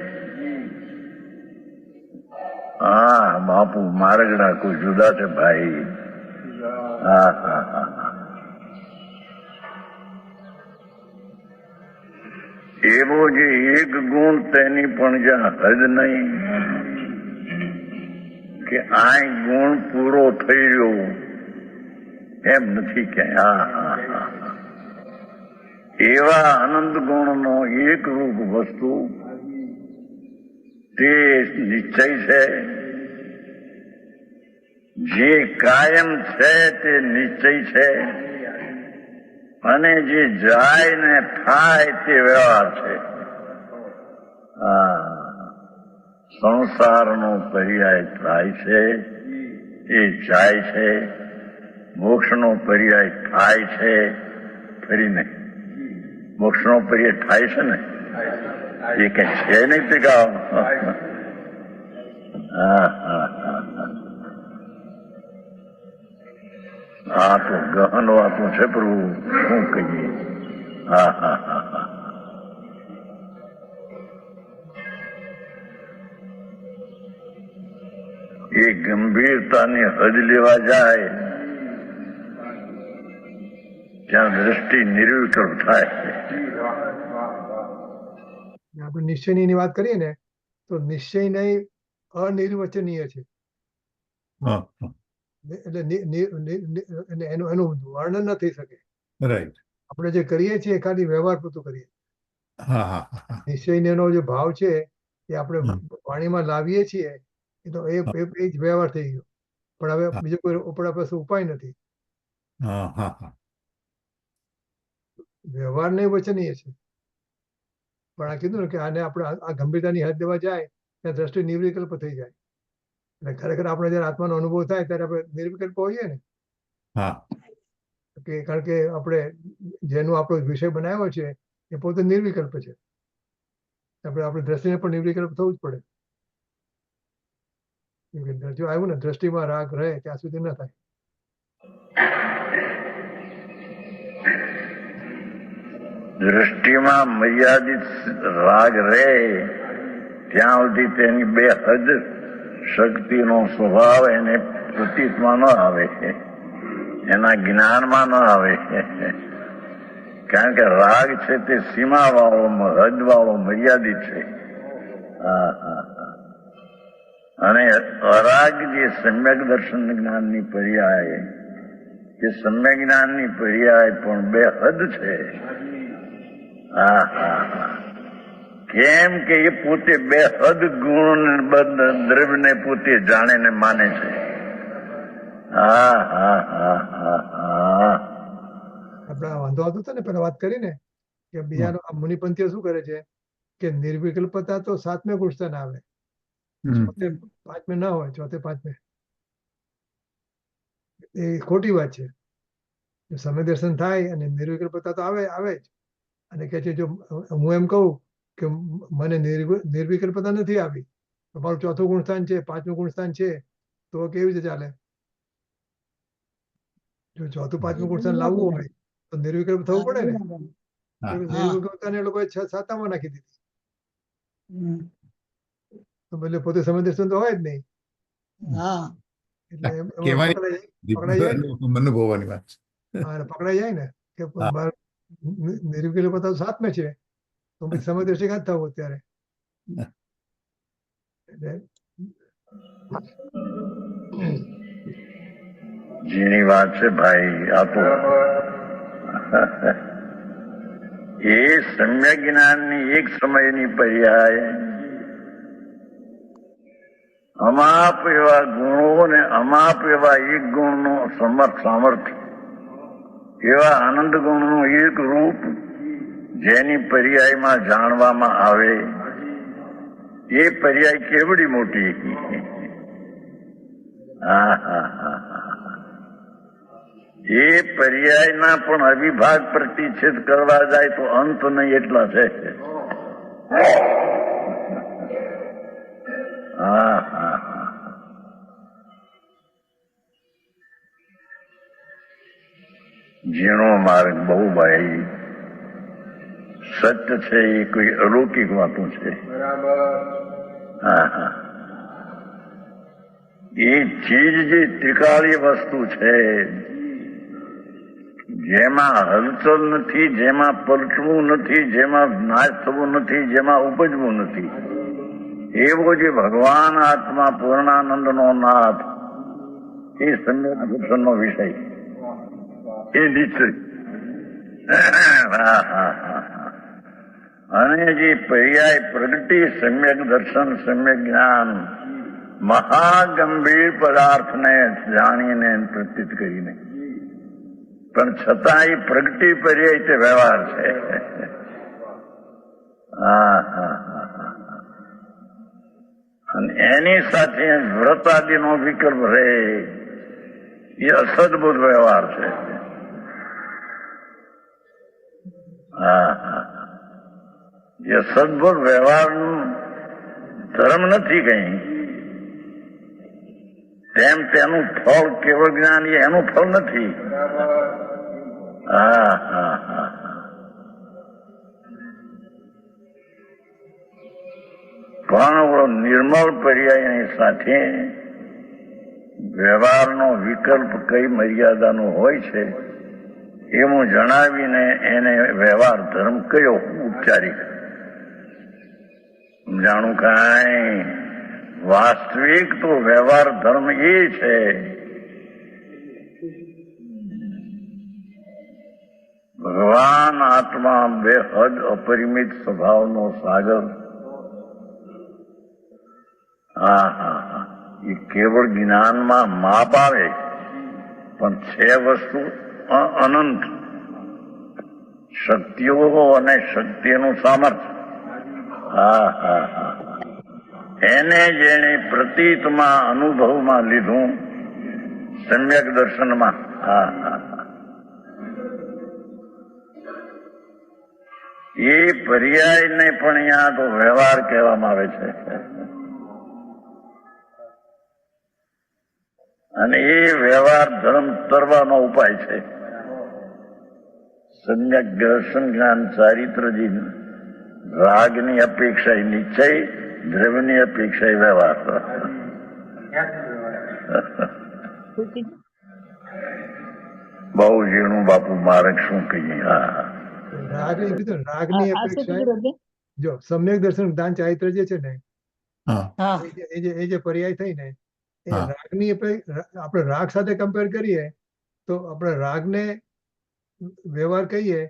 હા બાપુ મારગડા કોઈ જુદા છે ભાઈ. હા હા હા. એવો જે એક ગુણ તેની પણ જ્યાં હદ નહીં કે આ ગુણ પૂરો થઈ રહ્યો એમ નથી ક્યાંય. હા હા હા. એવા અનંત ગુણનો એક રૂપ વસ્તુ તે નિશ્ચય છે, જે કાયમ છે તે નિશ્ચય છે, અને જે જાય ને થાય તે વ્યવહાર છે. હા. સંસારનો પર્યાય થાય છે એ જાય છે, મોક્ષનો પર્યાય થાય છે ફરી નહીં. મોક્ષનો પર્યાય થાય છે ને એ કઈ છે નહીં તે ગાવ. હા હા હા. આ તો ગહન વાતો છે પ્રભુ, શું કહીએ. હા હા હા હા. એ ગંભીરતાની હદ લેવા જાય ત્યાં દ્રષ્ટિ નિર્વિકલ્પ થાય. આપણે નિશ્ચયની વાત કરીએ ને તો નિશ્ચય નહીં અનિર્વચનીય છે. હા હા. એટલે એનું વર્ણન ન થઈ શકે. રાઈટ. આપણે જે કરીએ છીએ એ ખાલી વ્યવહાર પૂરતું કરીએ. હા હા હા. નિશ્ચયનો જે ભાવ છે એ આપણે વાણીમાં લાવીએ છીએ એ તો એ જ વ્યવહાર થઈ ગયો. પણ હવે બીજો કોઈ આપણા પાસે ઉપાય નથી. હા હા હા. વ્યવહાર નહીં વચનીય છે. પણ આ કીધું ને કે આને આપણે આ ગંભીરતાની હદ દેવા જાય ત્યાં દ્રષ્ટિ નિર્વિકલ્પ થઈ જાય. એટલે ખરેખર આપણે જયારે આત્માનો અનુભવ થાય ત્યારે આપણે નિર્વિકલ્પ હોઈએ ને. હા. કારણ કે આપણે જેનો આપણો વિષય બનાવ્યો છે એ પોતે નિર્વિકલ્પ છે. આપણે દ્રષ્ટિને પણ નિર્વિકલ્પ થવું જ પડે. જો આવ્યું ને દ્રષ્ટિમાં રાગ રહે ત્યાં સુધી ન થાય. દ્રષ્ટિમાં મર્યાદિત રાગ રહે ત્યાં સુધી તેની બે હદ શક્તિનો સ્વભાવ એને પ્રતીતમાં ન આવે, એના જ્ઞાનમાં ન આવે. કારણ કે રાગ છે તે સીમા વાળો, હદ વાળો, મર્યાદિત છે. હા હા હા. અને અરાગ જે સમ્યક દર્શન જ્ઞાનની પર્યાય, એ સમ્યક જ્ઞાનની પર્યાય પણ બે હદ છે. હા હા હા. કેમ કે એ પોતે બે હદ ગુણ દ્રવ્યને પોતે જાણે ને માને છે. હા હા હા હા હા. આપડે વાંધો આવતો હતો ને પેલા વાત કરીને કે બીજા મુનિપંથીઓ શું કરે છે કે નિર્વિકલ્પતા તો સાતમે ગુણસ્થાન આવે, ચોથે પાંચમે ના હોય, ચોથે પાંચમે. એ ખોટી વાત છે. સમય દર્શન થાય અને નિર્વિકલ્પતા તો આવે આવે જ. અને કે છે જો હું એમ કહું કે મને નિર્વિકલ્પતા નથી આવી, મારું ચોથું ગુણસ્થાન છે, પાંચમું ગુણસ્થાન છે, તો કેવી રીતે ચાલે? જો ચોથું પાંચમું ગુણસ્થાન લાવવું હોય તો નિર્વિકલ્પ થવું પડે ને. નિર્વિકલ્પતાને એ લોકોએ સાતામાં નાખી દીધી. તો એટલે પોતે સમય દર્શન તો હોય જ નહીં. એટલે અનુભવવાની વાત છે. પકડાઈ જાય ને કે નિર્વિકલ્પતા સાતમે છે તો પછી સમય દર્શક જ થવું અત્યારે. જેની વાત છે ભાઈ, આ તો એ સમ્યક જ્ઞાનની એક સમયની પર્યાય અમાપ એવા ગુણો ને અમાપ એવા એક ગુણનો સામર્થ્ય એવા આનંદ ગુણનું એક રૂપ જેની પર્યાયમાં જાણવામાં આવે એ પર્યાય કેવડી મોટી. એ પર્યાયના પણ અવિભાગ પ્રતિચ્છેદ કરવા જાય તો અંત નહીં એટલા છે. ઝીણો માર્ગ બહુ ભાઈ સત્ય છે એ કોઈ અલૌકિક વાતો છે. એ ચીજ જે ત્રિકાળી વસ્તુ છે જેમાં હલચલ નથી, જેમાં પલટવું નથી, જેમાં નાશ થવું નથી, જેમાં ઉપજવું નથી, એવો જે ભગવાન આત્મા પૂર્ણાનંદનો નાથ એ સમ્યક દર્શનનો વિષય એ નિશ્ચય. અને જે પર્યાય પ્રગતિ સમ્યક દર્શન સમ્યક જ્ઞાન મહાગંભીર પદાર્થને જાણીને પ્રતીત કરીને પણ છતાં એ પ્રગતિ પર્યાય તે વ્યવહાર છે. અને એની સાથે વ્રત આદિનો વિકલ્પ રહે એ અસદબુદ્ધ વ્યવહાર છે. એ સદબુદ્ધ વ્યવહારનું ધર્મ નથી કઈ, તેમ તેનું ફળ કેવળ જ્ઞાન એનું ફળ નથી. પણ નિર્મળ પર્યાયની સાથે વ્યવહારનો વિકલ્પ કઈ મર્યાદાનો હોય છે એવું જણાવીને એને વ્યવહાર ધર્મ કયો ઉપચારિક જાણું કાંઈ. વાસ્તવિક તો વ્યવહાર ધર્મ એ છે ભગવાન આત્મા બેહદ અપરિમિત સ્વભાવનો સાગર. એ કેવળ જ્ઞાનમાં માપ આવે પણ છે વસ્તુ અનંત શક્તિઓ અને શક્તિનું સામર્થ્ય. એને જેને પ્રતીતમાં અનુભવમાં લીધું સમ્યક દર્શનમાં એ પર્યાયને પણ અહીંયા તો વ્યવહાર કહેવામાં આવે છે. અને એ વ્યવહાર ધર્મ તરવાનો ઉપાય છે. સમ્યક દર્શન જ્ઞાન ચારિત્રજી રાગની અપેક્ષા નિશ્ચય, દ્રવ્યની અપેક્ષા વ્યવહાર. બહુ ઝીણું બાપુ મારે શું કહીએ. રાગની કીધું, રાગની અપેક્ષા જો સમ્યક દર્શન જ્ઞાન ચારિત્ર જે છે ને એ જે પર્યાય થઈ ને એ રાગની આપણે રાગ સાથે કમ્પેર કરીએ તો આપણે રાગને વ્યવહાર કહીએ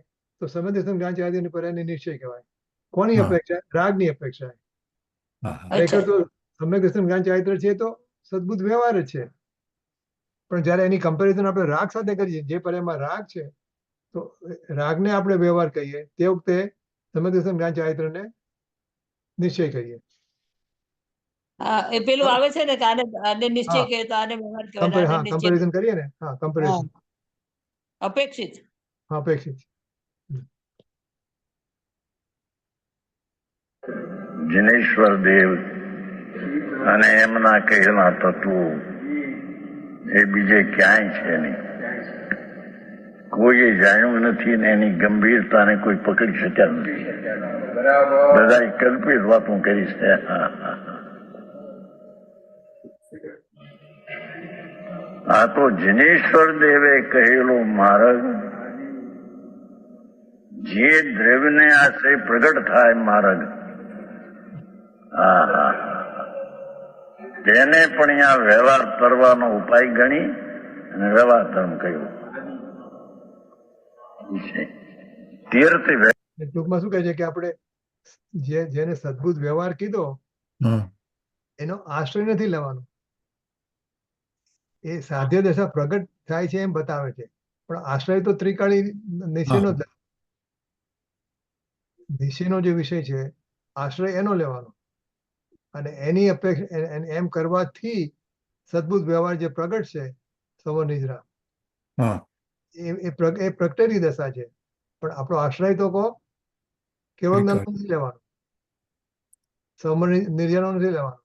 તો સમ્યક દર્શન જ્ઞાન ચારિત્રની પર્યાયની નિશ્ચય કહેવાય. કોની અપેક્ષા? રાગની અપેક્ષા. ખરેખર તો સમ્યક દર્શન જ્ઞાન ચારિત્ર છે તો સદબુદ્ધ વ્યવહાર જ છે, પણ જયારે એની કમ્પેરિઝન આપણે રાગ સાથે કરીએ, જે પર્યાયમાં રાગ છે તો રાગને આપણે વ્યવહાર કહીએ, તે વખતે સમ્યક દર્શન જ્ઞાન ચારિત્રને નિશ્ચય કહીએ. એ પેલું આવે છે ને કે આને નિશ્ચય કહે તો આને વ્યવહાર કહેવાય. કમ્પેરિઝન કરીએ ને. કમ્પેરિઝન અપેક્ષિત. અપેક્ષિત. જિનેશ્વર દેવ અને એમના કહેલા તત્વો એ બીજે ક્યાંય છે નહીં. કોઈએ જાણ્યું નથી ને એની ગંભીરતાને કોઈ પકડી શક્યા નથી. બધા કલ્પિત વાતો કરી છે. આ તો જિનેશ્વર દેવે કહેલો માર્ગ જે દ્રવ્યને આશ્રય પ્રગટ થાય માર્ગ, તેને પણ અહીંયા વ્યવહાર કરવાનો ઉપાય ગણી અને વ્યવહાર ધર્મ કહ્યું. છે. તીર્થ એ ટૂંકમાં શું કહે છે કે આપણે જેને સદબુદ્ધ વ્યવહાર કીધો હા એનો આશ્રય નથી લેવાનો. એ સાધ્ય દશા પ્રગટ થાય છે એમ બતાવે છે, પણ આશ્રય તો ત્રિકાળી નિશ્ચયનો જ લેવાનો. નિશ્ચયનો જે વિષય છે આશ્રય એનો લેવાનો, અને એની અપેક્ષા એમ કરવાથી સદબુદ્ધ વ્યવહાર જે પ્રગટ છે સવનિદ્રા હા એ પ્રગટેલી દશા છે, પણ આપણો આશ્રય તો કહો કેવળ જ્ઞાનનો નથી લેવાનો, સવનિર્જાનો નથી લેવાનો.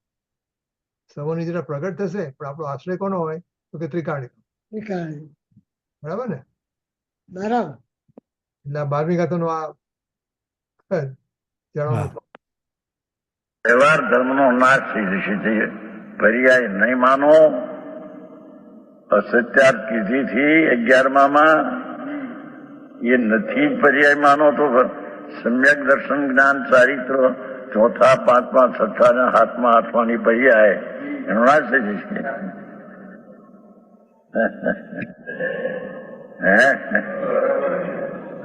સવનિદ્રા પ્રગટ થશે પણ આપણો આશ્રય કોનો હોય તો કે ત્રિકાળી. ત્રિકાળી. બરાબર ને? બરાબર. એટલે આ 12મી ગાથાનું આ જણાવવાનું હા. વ્યવહાર ધર્મનો નાશ થઈ જશે. તે પર્યાય નહીં માનો. અસત્યાર્થ કીધીથી 11માં એ નથી પર્યાય માનો તો સમ્યક દર્શન જ્ઞાન ચારિત્ર ચોથા પાંચમા છઠ્ઠા ને સાતમા આઠમાની પર્યાય એનો નાશ થઈ જશે.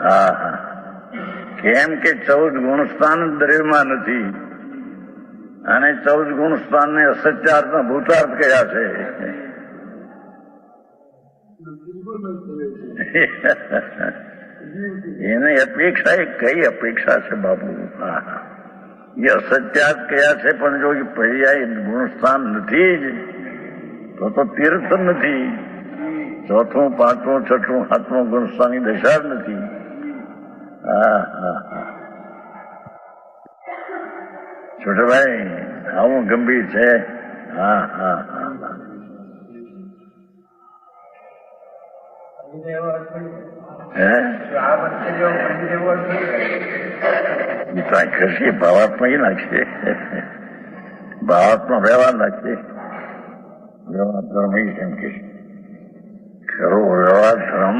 હા હા. કેમ કે 14 ગુણસ્થાન દ્રવ્યમાં નથી, અને 14 ગુણસ્થાન ને અસત્યાર્થ ના ભૂતાર્થ કયા છે. એની અપેક્ષા એ કઈ અપેક્ષા છે બાપુ? એ અસત્યાર્થ કયા છે, પણ જો એ પર્યાય ગુણસ્થાન નથી જ તો તીર્થ નથી. ચોથું પાંચમું છઠ્ઠું સાતમું ગુણસ્થાનની દશા જ નથી. હા હા હા. છોટાભાઈ આવું ગંભીર છે. હા હા હા હા. કરશે ભાવાત્મા નાખશે, ભાવાત્મા વ્યવહાર નાખશે. વ્યવહાર ધર્મ એમ કે ખરો વ્યવહાર ધર્મ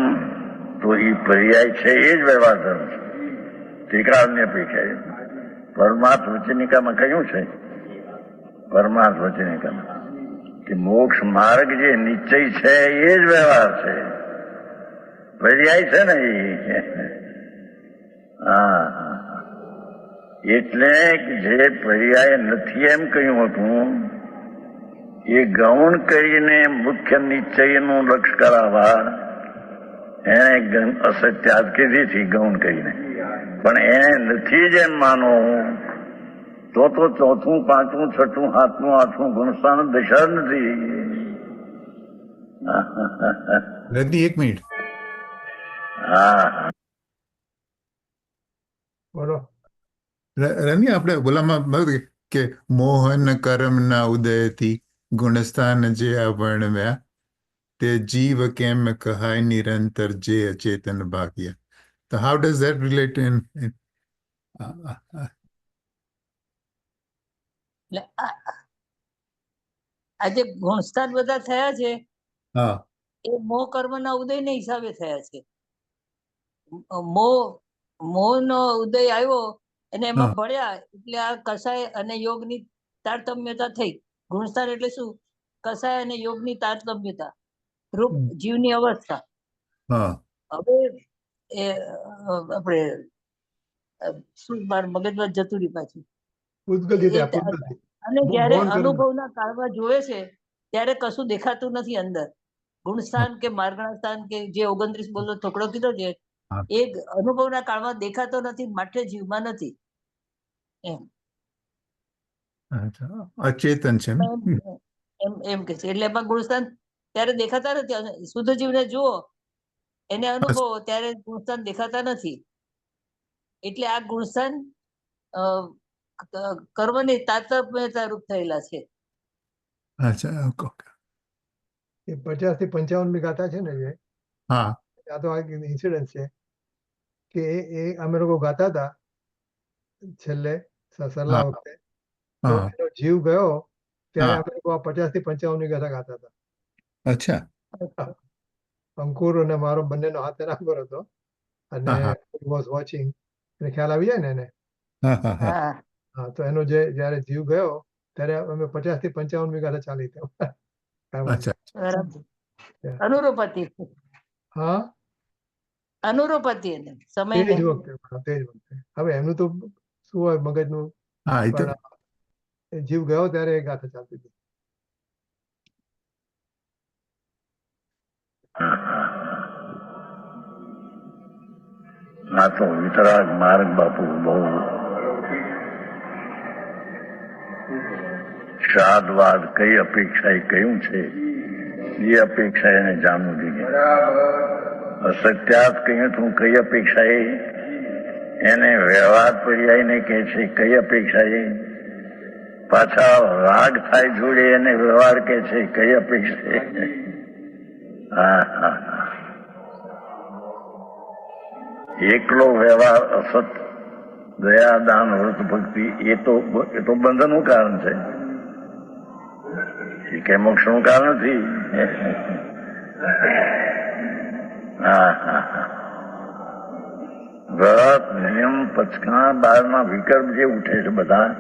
તો એ પર્યાય છે, એ જ વ્યવહાર ધર્મ છે. ત્રિકાળની અપેક્ષા પરમાર્થ વચનિકામાં કહ્યું છે, પરમાર્થ વચનિકામાં કે મોક્ષ માર્ગ જે નિશ્ચય છે એ જ વ્યવહાર છે, પર્યાય છે ને એ. હા. એટલે જે પર્યાય નથી એમ કહ્યું હતું એ ગૌણ કરીને મુખ્ય નિશ્ચયનું લક્ષ કરાવવા એને અસત્યાત કીધી ગૌણ કરીને, પણ એને નથી જ એમ માનો તો ચોથું પાંચમું છઠ્ઠું સાતમું આઠમું ગુણસ્થાન દશા નથી. રજની 1 મિનિટ. હા બોલો. રજની આપણે બોલામાં કે મોહન કર્મના ઉદયથી ગુણસ્થાન જે વર્ણવ્યા તે જીવ કેમ કહાય નિરંતર જે અચેતન ભાગ્ય. તો how does that relate in? એટલે આ જે ગુણસ્થાન બધા થયા છે હા એ મોહ કર્મના ઉદયના હિસાબે થયા છે. મોહ નો ઉદય આવ્યો અને એમાં હા. ભળ્યા એટલે આ કસાય અને યોગની તારતમ્યતા થઈ. ગુણસ્થાન એટલે શું? કસાય અને યોગની તારતમ્યતા રૂપ જીવની અવસ્થા. હા હવે એ આપણે શું માર મગજમાં જતું રહ્યું પાછું. પૂતગલથી એ ત્યાં પૂતગલથી. અને જ્યારે ગૌણ કર્મ. અનુભવના કાળમાં જોવે છે ત્યારે કશું દેખાતું નથી અંદર. ગુણસ્થાન કે માર્ગણા સ્થાન કે જે 29 બોલનો થોકડો કીધો છે હા. એ અનુભવના કાળમાં દેખાતો નથી, માટે જીવમાં નથી એમ. અચ્છા, અચેતન છે એમ? એમ એમ કે છે. એટલે એમાં ગુણસ્થાન ત્યારે દેખાતા નથી. શુદ્ધ જીવને જુઓ, એને અનુભવો ત્યારે ગુણસ્થાન દેખાતા નથી. એટલે આ ગુણસ્થાન કર્મની તારતમ્યતા રૂપ થયેલા છે. અચ્છા ઓકે. એ 50 થી 55મી ગાથા છે ને જે, હા આ તો ઇન્સિડન્ટ છે કે એ અમે લોકો ગાતા હતા છેલ્લે સરલા હા. વખતે, તો હા એનો જીવ ગયો ત્યારે હા. અમે લોકો આ 50 થી 55મી ગાથા ગાતા હતા. અચ્છા. અંકુર અને મારો બંનેનો હાથ એના પર હતો, અને હા વોઝ વોચિંગ. એને ખ્યાલ આવી જાય ને એને. હા હા હા. હા હા, તો એનો જયારે જીવ ગયો ત્યારે અમે 50 થી 55મી ગાથા ચાલી હતી. અચ્છા. બરાબર. અનુરૂપ હતી. હા અનુરૂપ હતી એને તે સમયને. જ વખતે તે જ વખતે. હવે એમનું તો શું હોય મગજનું, હા એ તો પણ જીવ ગયો ત્યારે એ ગાથા ચાલતી હતી. આ તો વિતરાગ માર્ગ બાપુ બહુ શાદવાદ કઈ અપેક્ષા એ કહ્યું છે એ અપેક્ષા એને જાણવું જોઈએ. અસત્યાત કહ્યું તું કઈ અપેક્ષા એને વ્યવહાર પર્યાયને કહે છે કઈ અપેક્ષા પાછા રાગ થાય જોડે એને વ્યવહાર કહે છે કઈ અપેક્ષા હા હા હા. એકલો વ્યવહાર અસત દયા દાન વ્રત ભક્તિ એ તો બંધનનું કારણ છે, એ કઈ મોક્ષનું કારણ નથી. હા હા હા. વ્રત નિયમ પચકા બહારના વિકલ્પ જે ઉઠે છે બધા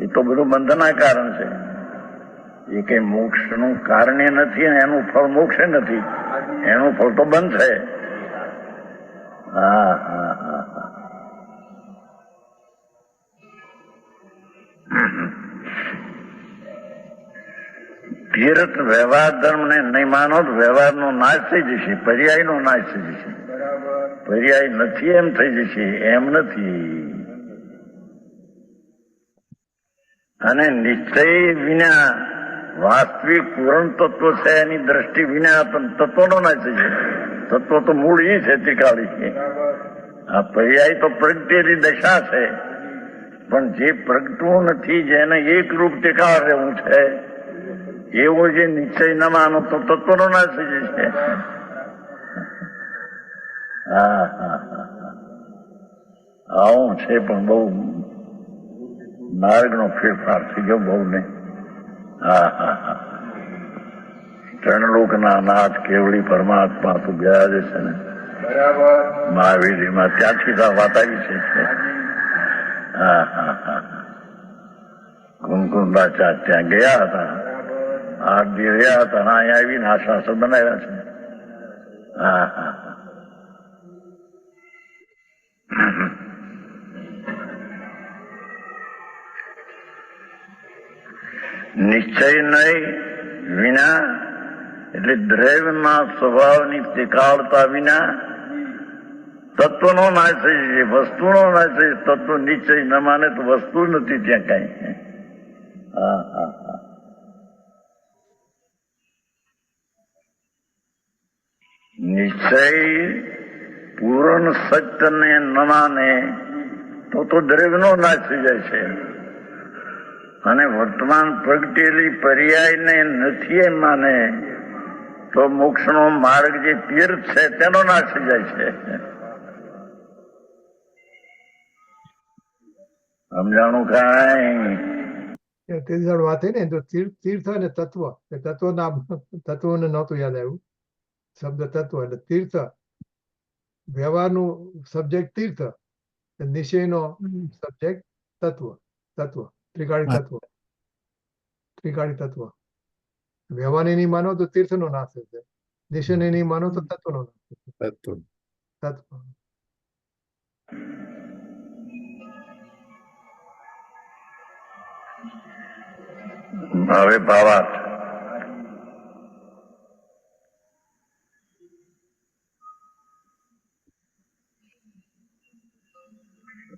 એ તો બધું બંધનના કારણ છે, એ કઈ મોક્ષનું કારણ નથી અને એનું ફળ મોક્ષ નથી, એનું ફળ તો બંધ છે. હા હા હા હા. તીર્થ વ્યવહાર ધર્મ ને નહીં માનો તો વ્યવહારનો નાશ થઈ જશે, પર્યાયનો નાશ થઈ જશે. પર્યાય નથી એમ થઈ જશે, એમ નથી. અને નિશ્ચય વિના વાસ્તવિક પૂર્ણ તત્વ છે એની દ્રષ્ટિ વિના તત્વનો નાશ થઈ જશે. તત્વ તો મૂળ એ છે ત્રિકાળી છે. આ પર્યાય તો પ્રગટેલી દશા છે, પણ જે પ્રગટવું નથી, જેને એક રૂપ ટેકાળ રહેવું છે, એવો જે નિશ્ચય ન માનો તો તત્વનો નાશ થઈ જશે. હા હા હા. આવું છે પણ બહુ માર્ગનો ફેરફાર થઈ ગયો બહુ ને. હા હા હા. ત્રણલોકના નાથ કેવળી પરમાત્મા તો ગયા જ છે ને મહાવીરમાં, ત્યાંથી તો વાત આવી છે. હા હા હા. કુમકુંદાચાર્ય ત્યાં ગયા હતા, 8 દી રહ્યા હતા, અહીંયા આવીને આ શાસ્ત્ર બનાવ્યા છે. હા હા. નિશ્ચય નહીં વિના એટલે દ્રવ્યના સ્વભાવની તિકાળતા વિના તત્વનો નાશ થઈ જશે, વસ્તુનો નાશ થઈ જશે. તત્વ નિશ્ચય ન માને તો વસ્તુ નથી ત્યાં કઈ. હા હા હા. નિશ્ચય પૂર્ણ સત્યને ન માને તો દ્રવ્યનો નાશ થઈ જાય છે, અને વર્તમાન પ્રગટેલી પર્યાયને નથી એમ માને તો મોક્ષનો માર્ગ જે તીર્થ છે તેનો નાશ થઈ જાય છે. સમજાણું કાંઈ? તે દિવસ વાત થઈ ને તો તીર્થ અને તત્વ, એ તત્વને નહોતું યાદ આવ્યું શબ્દ તત્વ, એટલે તીર્થ વ્યવહારનું સબ્જેક્ટ તીર્થ, નિશ્ચયનો સબ્જેક્ટ તત્વ. ત્રિકાળી તત્વ. વ્યવહારને નહીં માનો તો તીર્થનો નાશ થશે, નિશ્ચયને નહીં માનો તો તત્વનો નાશ થશે. તત્વ. હવે ભાવાર્થ.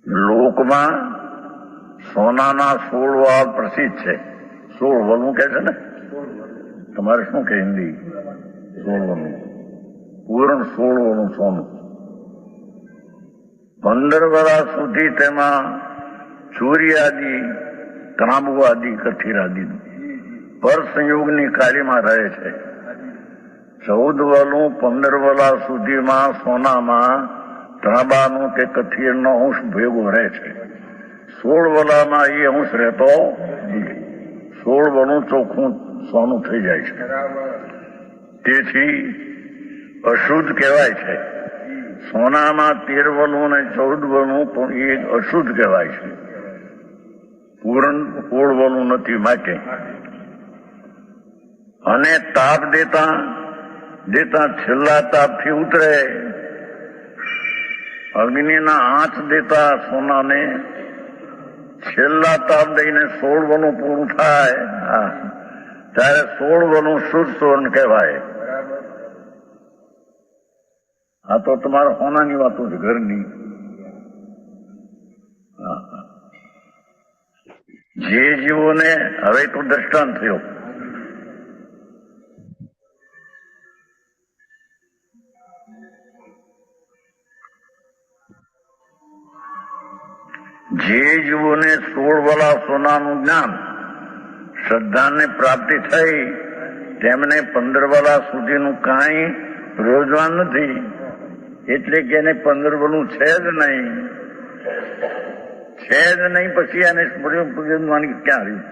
લોકમાં સોનાના 16 વાળ પ્રસિદ્ધ છે. 16 વલું કે છે ને, તમારે શું કે હિન્દી? 16 વલું, પૂર્ણ 16 વલું સોનું. 15 વર્ષ સુધી તેમાં ચોરી આદિ, ત્રાંબુ આદિ, કથિર આદિ પર સંયોગની કાર્યમાં રહે છે. 14 વલું 15 વર્ષ સુધીમાં સોનામાં ત્રાંબાનું કે કથિરનો અંશ ભેગો રહે છે. 16 વલામાં એ અંશ રહેતો નથી. 16 વલું ચોખ્ખું સોનું થઈ જાય છે. તેથી અશુદ્ધ કહેવાય છે. સોનામાં 13 વલું અને 14 વલું પણ એ અશુદ્ધ કહેવાય છે, પૂર્ણ 16 વલું નથી માટે. અને તાપ દેતા છેલ્લા તાપથી ઉતરે અગ્નિના આંચ દેતા સોનાને છેલ્લા તાપ દઈને 16 વનું પૂરું થાય ત્યારે 16 વનું શુદ્ધ સુવર્ણ કહેવાય. આ તો તમારા સોનાની વાતો છે, ઘરની. જે જીવોને હવે તો દ્રષ્ટાંત થયો. જે જીવોને 16 વાલા સોનાનું જ્ઞાન શ્રદ્ધાને પ્રાપ્તિ થઈ તેમને 15 વાલા સુધીનું કાંઈ પ્રયોજન નથી. એટલે કે એને 15 વાલું છે જ નહીં. પછી એને પ્રયોજનવાની ક્યાં રહ્યું?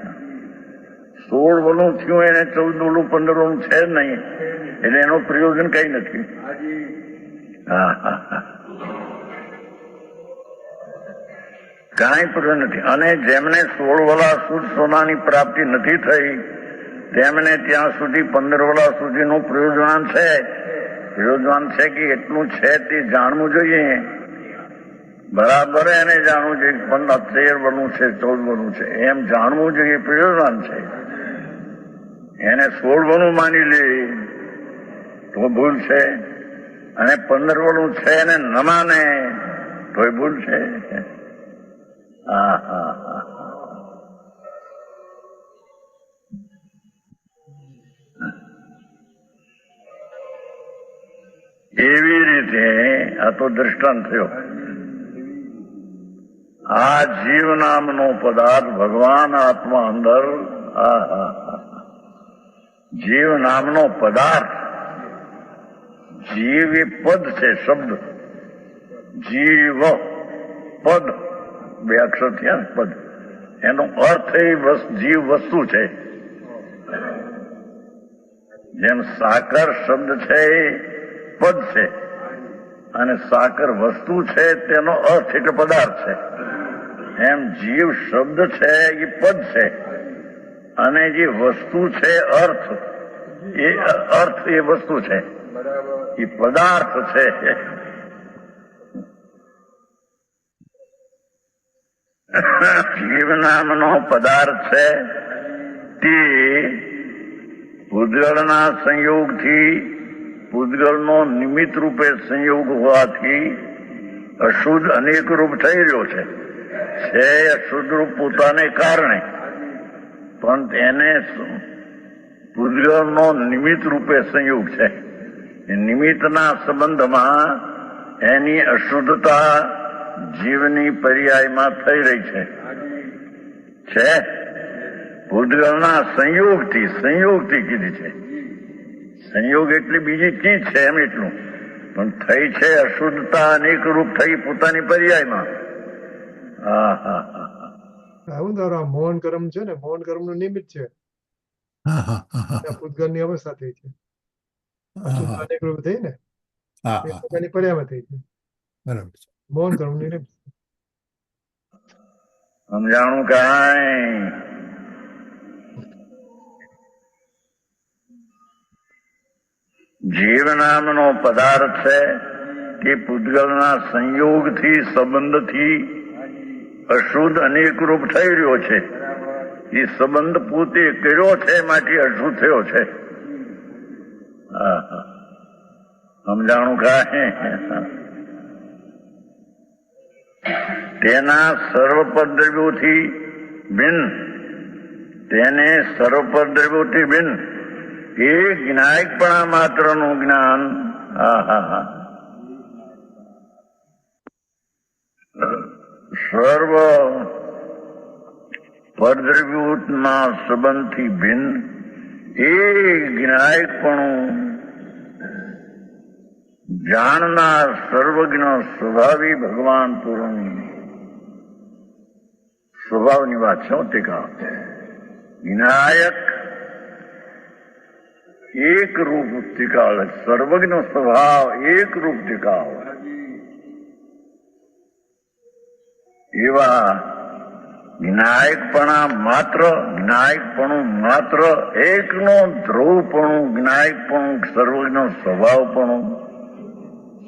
16 વાલું થયું એને 14 વાલું 15 વાલું છે જ નહીં. એટલે એનું પ્રયોજન કઈ નથી. કાંઈ પ્રયોજન નથી. અને જેમને 16 વાલા શુદ્ધ સોનાની પ્રાપ્તિ નથી થઈ તેમને ત્યાં સુધી 15 વાલા સુધીનું પ્રયોજન છે. પ્રયોજન છે કે એટલું છે તે જાણવું જોઈએ. બરાબર એને જાણવું જોઈએ. 13 વાળું છે, 14 વાળું છે એમ જાણવું જોઈએ. પ્રયોજન છે. એને 16 વાળું માની લે તો ભૂલ છે, અને 15 વાળું છે એને ન માને તોય ભૂલ છે. એવી રીતે આ તો દ્રષ્ટાંત થયો. આ જીવ નામનો પદાર્થ ભગવાન આત્મા અંદર, જીવ નામનો પદાર્થ, જીવ એ પદ છે, શબ્દ. જીવ પદ, 2 અક્ષર થયા ને પદ. એનો અર્થ એ જીવ વસ્તુ છે. જેમ સાકર શબ્દ છે એ પદ છે, અને સાકર વસ્તુ છે તેનો અર્થ એટલે પદાર્થ છે. એમ જીવ શબ્દ છે એ પદ છે, અને જે વસ્તુ છે અર્થ એ વસ્તુ છે, એ પદાર્થ છે. જીવ નામનો પદાર્થ છે તે પૂતગળના સંયોગથી, પૂતગળનો નિમિત્ત રૂપે સંયોગ હોવાથી અશુદ્ધ અનેક રૂપ થઈ રહ્યો છે. અશુદ્ધ રૂપ પોતાને કારણે, પણ એને પૂતગળનો નિમિત્ત રૂપે સંયોગ છે. એ નિમિત્તના સંબંધમાં એની અશુદ્ધતા જીવની પર્યાયમાં થઈ રહી છે. પૂતગળના સંયોગથી કીધી છે. સંયોગ એટલે બીજી ચીજ છે એમ એટલું, પણ થઈ છે અશુદ્ધતા અનેક રૂપ થઈ પોતાની પર્યાયમાં. આવું તારો આ મૌન કર્મ છે ને, મૌન કર્મ નું નિમિત્ત છે. પૂતગલ ની અવસ્થા થઈ છે, અનેક રૂપ થઈ ને, પોતાની પર્યાયમાં થઈ છે. બરાબર છે. મૌન કર્મ નું નિમિત્ત. સમજાણું કાંઈ? જીવ નામનો પદાર્થ છે તે પૂતગલના સંયોગથી, સંબંધથી અશુદ્ધ અનેક રૂપ થઈ રહ્યો છે. એ સંબંધ પોતે કર્યો છે માટે અશુદ્ધ થયો છે. સમજાણું કાંઈ? તેના સર્વપદ્રવ્યોથી ભિન્ન, તેને સર્વપદ્રવ્યોથી ભિન્ન એ જ્ઞાયકપણા માત્રનું જ્ઞાન. સર્વ પદ્રવ્યોના સંબંધથી ભિન્ન એ જ્ઞાયકપણું જાણનાર સર્વજ્ઞ સ્વભાવી ભગવાન પૂર્ણ સ્વભાવની વાત છે. તે કહો વિનાયક એક રૂપ ટીકાળ, સર્વજ્ઞ સ્વભાવ એક રૂપ ટીકાળ. એવા જ્ઞાયકપણું માત્ર એકનો ધ્રુવપણું, જ્ઞાયકપણું, સર્વજ્ઞ સ્વભાવપણું,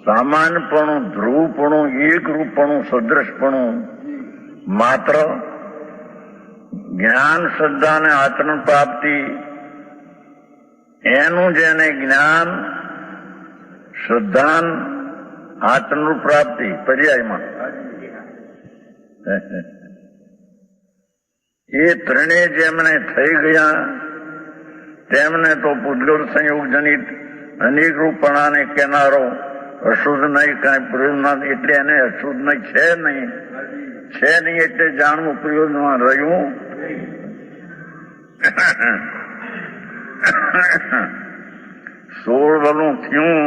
સામાન્યપણું, ધ્રુવપણું, એકરૂપપણું, સદૃશપણું માત્ર જ્ઞાન, શ્રદ્ધા અને આચરણ પ્રાપ્તિ, એનું જેને જ્ઞાન, શ્રદ્ધા, આચરણ પ્રાપ્તિ પર્યાયમાં એ ત્રણેય જેમને થઈ ગયા તેમને તો પૂતગલ સંયોગ જનિત અનેક રૂપણાને કેનારો અશુદ્ધ નહીં, કાંઈ પ્રયોજન નથી. એટલે એને અશુદ્ધ નહીં છે નહીં એટલે જાણવું પ્રયોજનમાં રહ્યું. 16 વલું થયું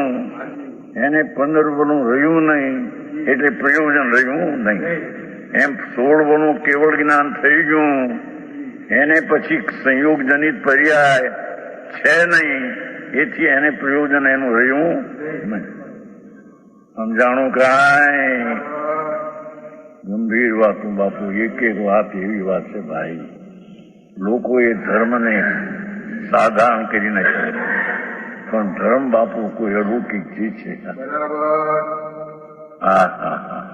એને 15 વલું રહ્યું નહીં એટલે પ્રયોજન રહ્યું નહીં. એમ 16 વલું કેવળ જ્ઞાન થઈ ગયું એને પછી સંયોગ જનિત પર્યાય છે નહીં, એથી એને પ્રયોજન એનું રહ્યું નહીં. સમજાણું કાંઈ? ગંભીર વાતું બાપુ, એક વાત એવી વાત છે ભાઈ, લોકો એ ધર્મને સાધારણ કરી નાખે, પણ ધર્મ બાપુ કોઈ અલૌકિક ચીજ છે. હા હા હા.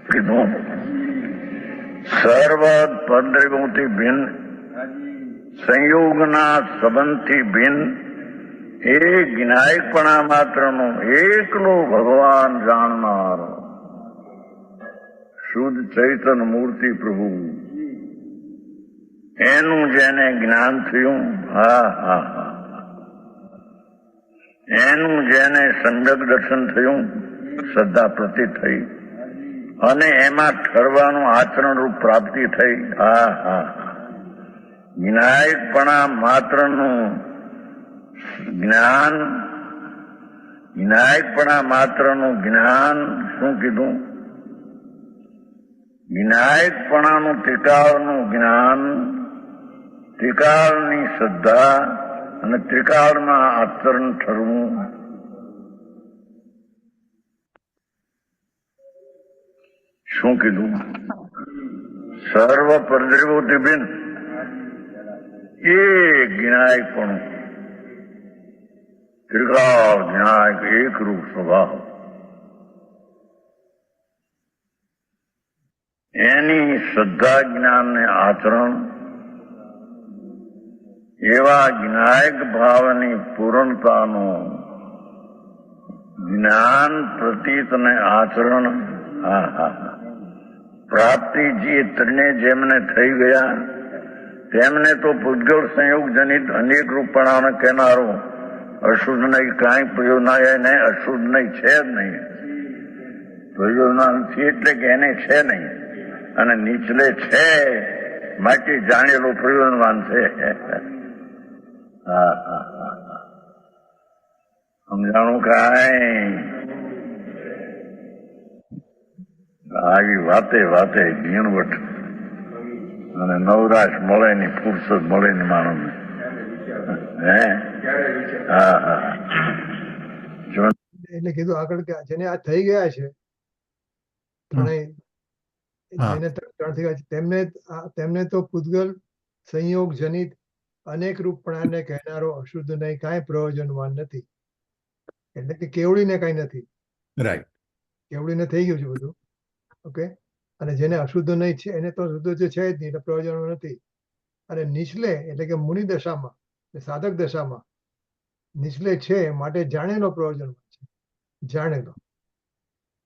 કીધું સર્વ પદ્રવોથી ભિન્ન, સંયોગના સંબંધથી ભિન્ન, એ જ્ઞાયકપણા માત્રનો એકલો ભગવાન જાણનાર શુદ્ધ ચૈતન મૂર્તિ પ્રભુ, એનું જેને જ્ઞાન થયું, હા હા હા, એનું જેને સંગત દર્શન થયું, શ્રદ્ધા પ્રતિ થઈ અને એમાં ઠરવાનું આચરણ રૂપ પ્રાપ્તિ થઈ. હા હા, જ્ઞાયકપણા માત્રનું જ્ઞાન, જ્ઞાયકપણા માત્રનું જ્ઞાન શું કીધું? જ્ઞાયકપણાનું ત્રિકાળનું જ્ઞાન, ત્રિકાળની શ્રદ્ધા અને ત્રિકાળમાં આચરણ ઠરવું. શું કીધું? સર્વ પરદ્રવ્યોથી ભિન્ન એ જ્ઞાયકપણું, ત્રિકાળ જ્ઞાયક એકરૂપ સ્વભાવ, એની શ્રદ્ધા, જ્ઞાન ને આચરણ, એવા જ્ઞાયક ભાવની પૂર્ણતાનું જ્ઞાન, પ્રતીત અને આચરણ, હા હા હા, પ્રાપ્તિ જે ત્રણે જેમને થઈ ગયા તેમને તો પૂતગલ સંયોગ જનિત અનેક રૂપણાને કહેનારો અશુદ્ધ નહીં, કાંઈ પ્રયોજનાય નહીં, અશુદ્ધ નહીં છે જ નહીં, પ્રયોજના નથી એટલે કે એને છે નહીં, અને નીચલે છે માટે જાણેલો પ્રયોજનવાન છે. હા હા હા, સમજાણું કાંઈ? આવી વાતે વાતે ઝીણવટ અને નવરાશ મળે ની, ફુરસદ મળે ને માણસને. હે હા હા, એટલે કીધું આગળ કે જેને આ થઈ ગયા છે, ત્રણેય જેને ત્રણ થઈ ગયા છે, તેમને તો પૂતગલ સંયોગ જનિત અનેક રૂપણાને કહેનારો અશુદ્ધ નહીં, કાંઈ પ્રયોજનવાન નથી. એટલે કે કેવડીને કાંઈ નથી, રાઈટ, કેવડીને થઈ ગયું છે બધું. ઓકે, અને જેને અશુદ્ધ નહીં છે એને તો શુદ્ધ છે જ નહીં, એટલે પ્રયોજન નથી. અને નીચલે એટલે કે મુનિ દશામાં, સાધક દશામાં નીચલે છે માટે જાણેલો પ્રયોજન છે, જાણેલો.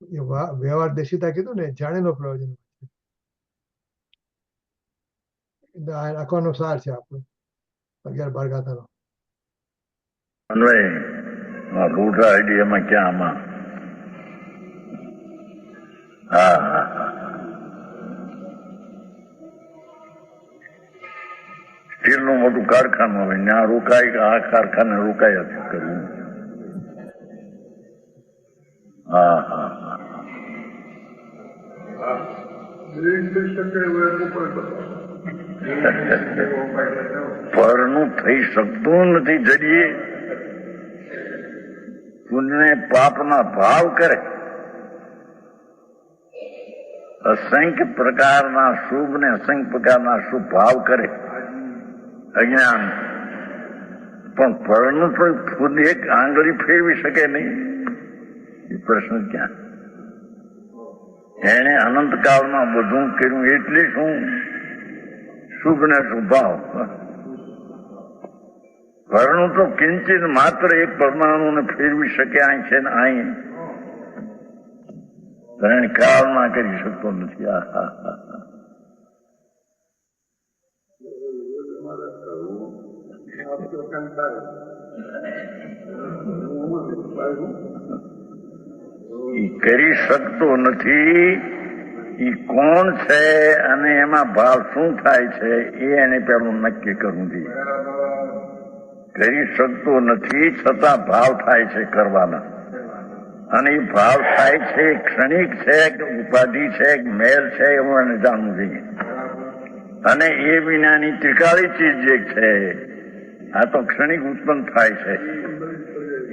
એ વ્યવહાર દેશિતા કીધું ને, જાણેલો પ્રયોજન છે. આખોનો સાર છે આપણો 11-12 ગાથાનો. રૂઢ આઈડિયામાં ક્યાં આમાં? હા હા હા, સ્ટીલનું મોટું કારખાનું હોય, ત્યાં રોકાય કે આ કારખાને રોકાય જ કરવું. હા હા હા, પરનું થઈ શકતું નથી. જડીએ પુણ્ય પાપના ભાવ કરે અસંખ્ય પ્રકારના શુભ ને અસંખ્ય પ્રકારના શુભ ભાવ કરે અજ્ઞાન, પણ પરનું તો ખુદ એક આંગળી ફેરવી શકે નહીં. એ પ્રશ્ન ક્યાં? એને અનંતકાળમાં બધું કર્યું એટલે શું? શુભ ને શુભ ભાવ. પરનું તો કિંચિત માત્ર એક પરમાણુને ફેરવી શકે અહીં છે ને અહીં, ત્રણ કાળમાં કરી શકતો નથી. કરી શકતો નથી. એ કોણ છે અને એમાં ભાવ શું થાય છે એ એને પેલું નક્કી કરવું જોઈએ. કરી શકતો નથી છતાં ભાવ થાય છે કરવાના, અને એ ભાવ થાય છે ક્ષણિક છે કે ઉપાધિ છે કે મેલ છે એવું એને જાણવું જોઈએ. અને એ વિનાની ત્રિકાળી ચીજ જે છે આ તો ક્ષણિક ઉત્પન્ન થાય છે,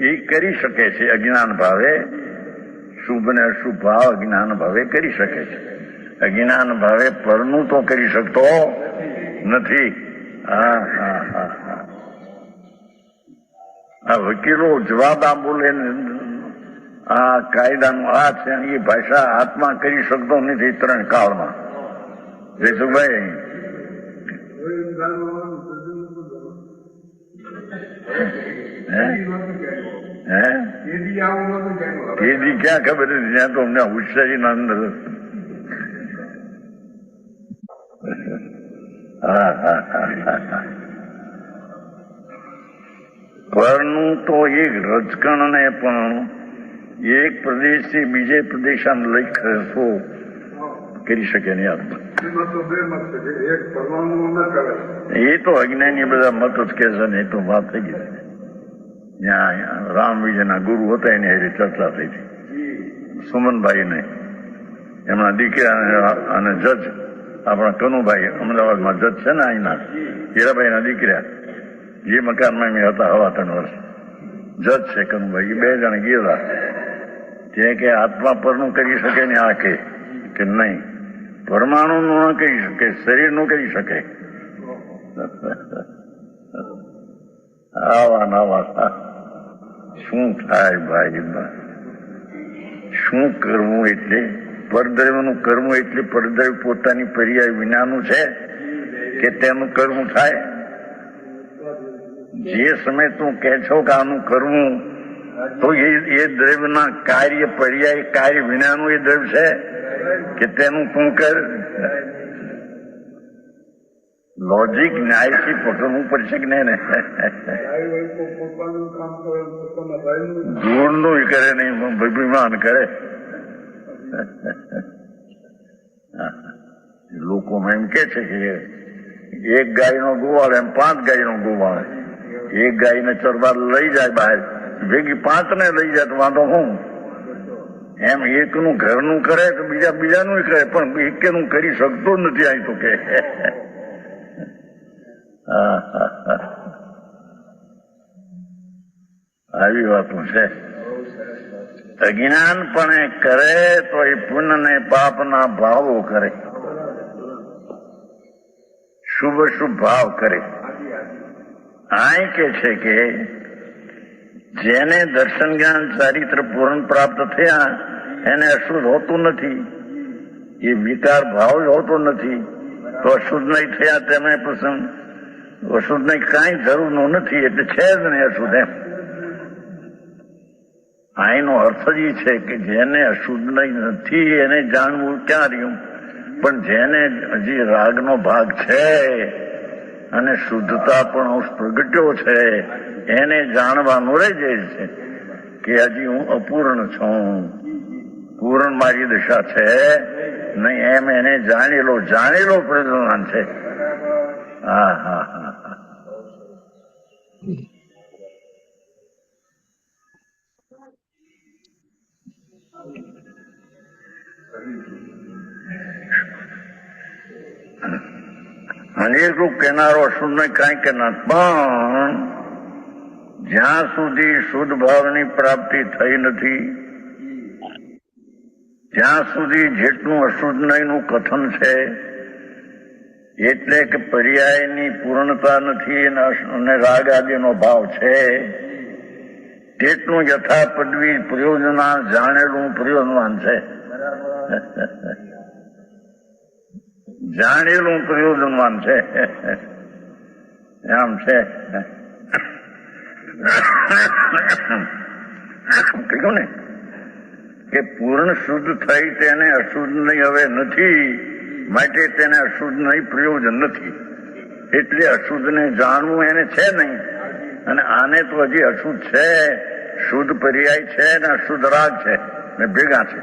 એ કરી શકે છે અજ્ઞાન ભાવે. શુભ ને અશુભ ભાવ અજ્ઞાન ભાવે કરી શકે છે. અજ્ઞાન ભાવે પરનું તો કરી શકતો નથી. આ વકીલો જવાબ આ બોલે આ કાયદાનું આ છે એ ભાષા આત્મા કરી શકતો નથી ત્રણ કાળમાં. જયસુભાઈ એથી ક્યાં ખબર હતી? ત્યાં તો અમને હોશિયારી ના અંદર. પરનું તો એક રજકણને પણ એક પ્રદેશથી બીજે પ્રદેશ લઈ ખસો કરી શકે નહીં આત્મા. એ તો અજ્ઞાની બધા મત જ કે છે ને, એ તો વાત થઈ ગઈ. ત્યાં રામ વિજયના ગુરુ હતા એની હારે ચર્ચા થઈ હતી. સુમનભાઈ ને એમના દીકરા અને જજ આપણા કનુભાઈ અમદાવાદમાં જજ છે ને અહીંના હીરાભાઈ ના દીકરા, જે મકાનમાં મેં હતા 3.5 વર્ષ જજ છે કનુભાઈ. એ 2 જણ ગયેલા તે કે આત્મા પરનું કરી શકે ને આ કે નહીં, પરમાણુ નું ન કરી શકે, શરીર નું કરી શકે. આવા નવા શું થાય ભાઈ? શું કરવું? એટલે પરદ્રવ્યનું કરવું એટલે પરદ્રવ્ય પોતાની પર્યાય વિનાનું છે કે તેનું કરવું થાય? જે સમય તું કહે છો કે આનું કરવું, તો એ દ્રવ્યના કાર્ય પર્યાય કાર્ય વિનાનું એ દ્રવ્ય છે કે તેનું તું કર? લોજિક ન્યાયથી પકડવું પડશે કે નહીં ને? દૂરનું કરે નહીં, અભિમાન કરે. લોકો એમ કે છે કે એક ગાયનો ગોવાળ એમ 5 ગાયનો ગોવાળ. એક ગાયને ચરવા લઈ જાય બહાર, ભેગી 5 ને લઈ જાય તો વાંધો હું? એમ એકનું ઘરનું કરે તો બીજાનું કરે, પણ એકેનું કરી શકતો નથી અહીં તો કે. આવી વાતો છે. અજ્ઞાનપણે કરે તો એ પુણ્ય ને પાપના ભાવો કરે, શુભ શુભ ભાવ કરે. આ કે છે કે જેને દર્શન જ્ઞાન ચારિત્ર પૂર્ણ પ્રાપ્ત થયા એને અશુદ્ધ હોતું નથી, એ વિકાર ભાવ હોતો નથી. તો અશુદ્ધ નહીં થયા તેમાં પ્રસંગ અશુદ્ધ નહીં કાંઈ જરૂર નથી, એટલે છે જ નહીં અશુદ્ધ. એમ આનો અર્થ જ છે કે જેને અશુદ્ધ નહીં નથી એને જાણવું ક્યાં રહ્યું, પણ જેને હજી રાગનો ભાગ છે અને શુદ્ધતા પણ અંશ પ્રગટ્યો છે એને જાણવાનું રહી જાય છે કે હજી હું અપૂર્ણ છું, પૂર્ણ મારી દશા છે નહીં. એમ એને જાણેલો પ્રજ્ઞાન છે. હા હા હા હા. અનેક રૂપ કહેનારો અશુદ્ધ ને કાંઈ કહેનાર, પણ જ્યાં સુધી શુદ્ધ ભાવની પ્રાપ્તિ થઈ નથી જ્યાં સુધી જેટલું અશુદ્ધ નહીંનું કથન છે, એટલે કે પર્યાયની પૂર્ણતા નથી અને રાગ આદિનો ભાવ છે, તેટલું યથા પદવી પ્રયોજના જાણેલું પ્રયોજનવાન છે. જાણેલું પ્રયોજનવાન છે એમ છે. કહ્યું ને કે પૂર્ણ શુદ્ધ થઈ તેને અશુદ્ધ નહીં હવે નથી, માટે તેને અશુદ્ધ નહીં પ્રયોજન નથી. એટલે અશુદ્ધને જાણવું એને છે નહીં, અને આને તો હજી અશુદ્ધ છે, શુદ્ધ પર્યાય છે ને અશુદ્ધ રાગ છે ને ભેગા છે.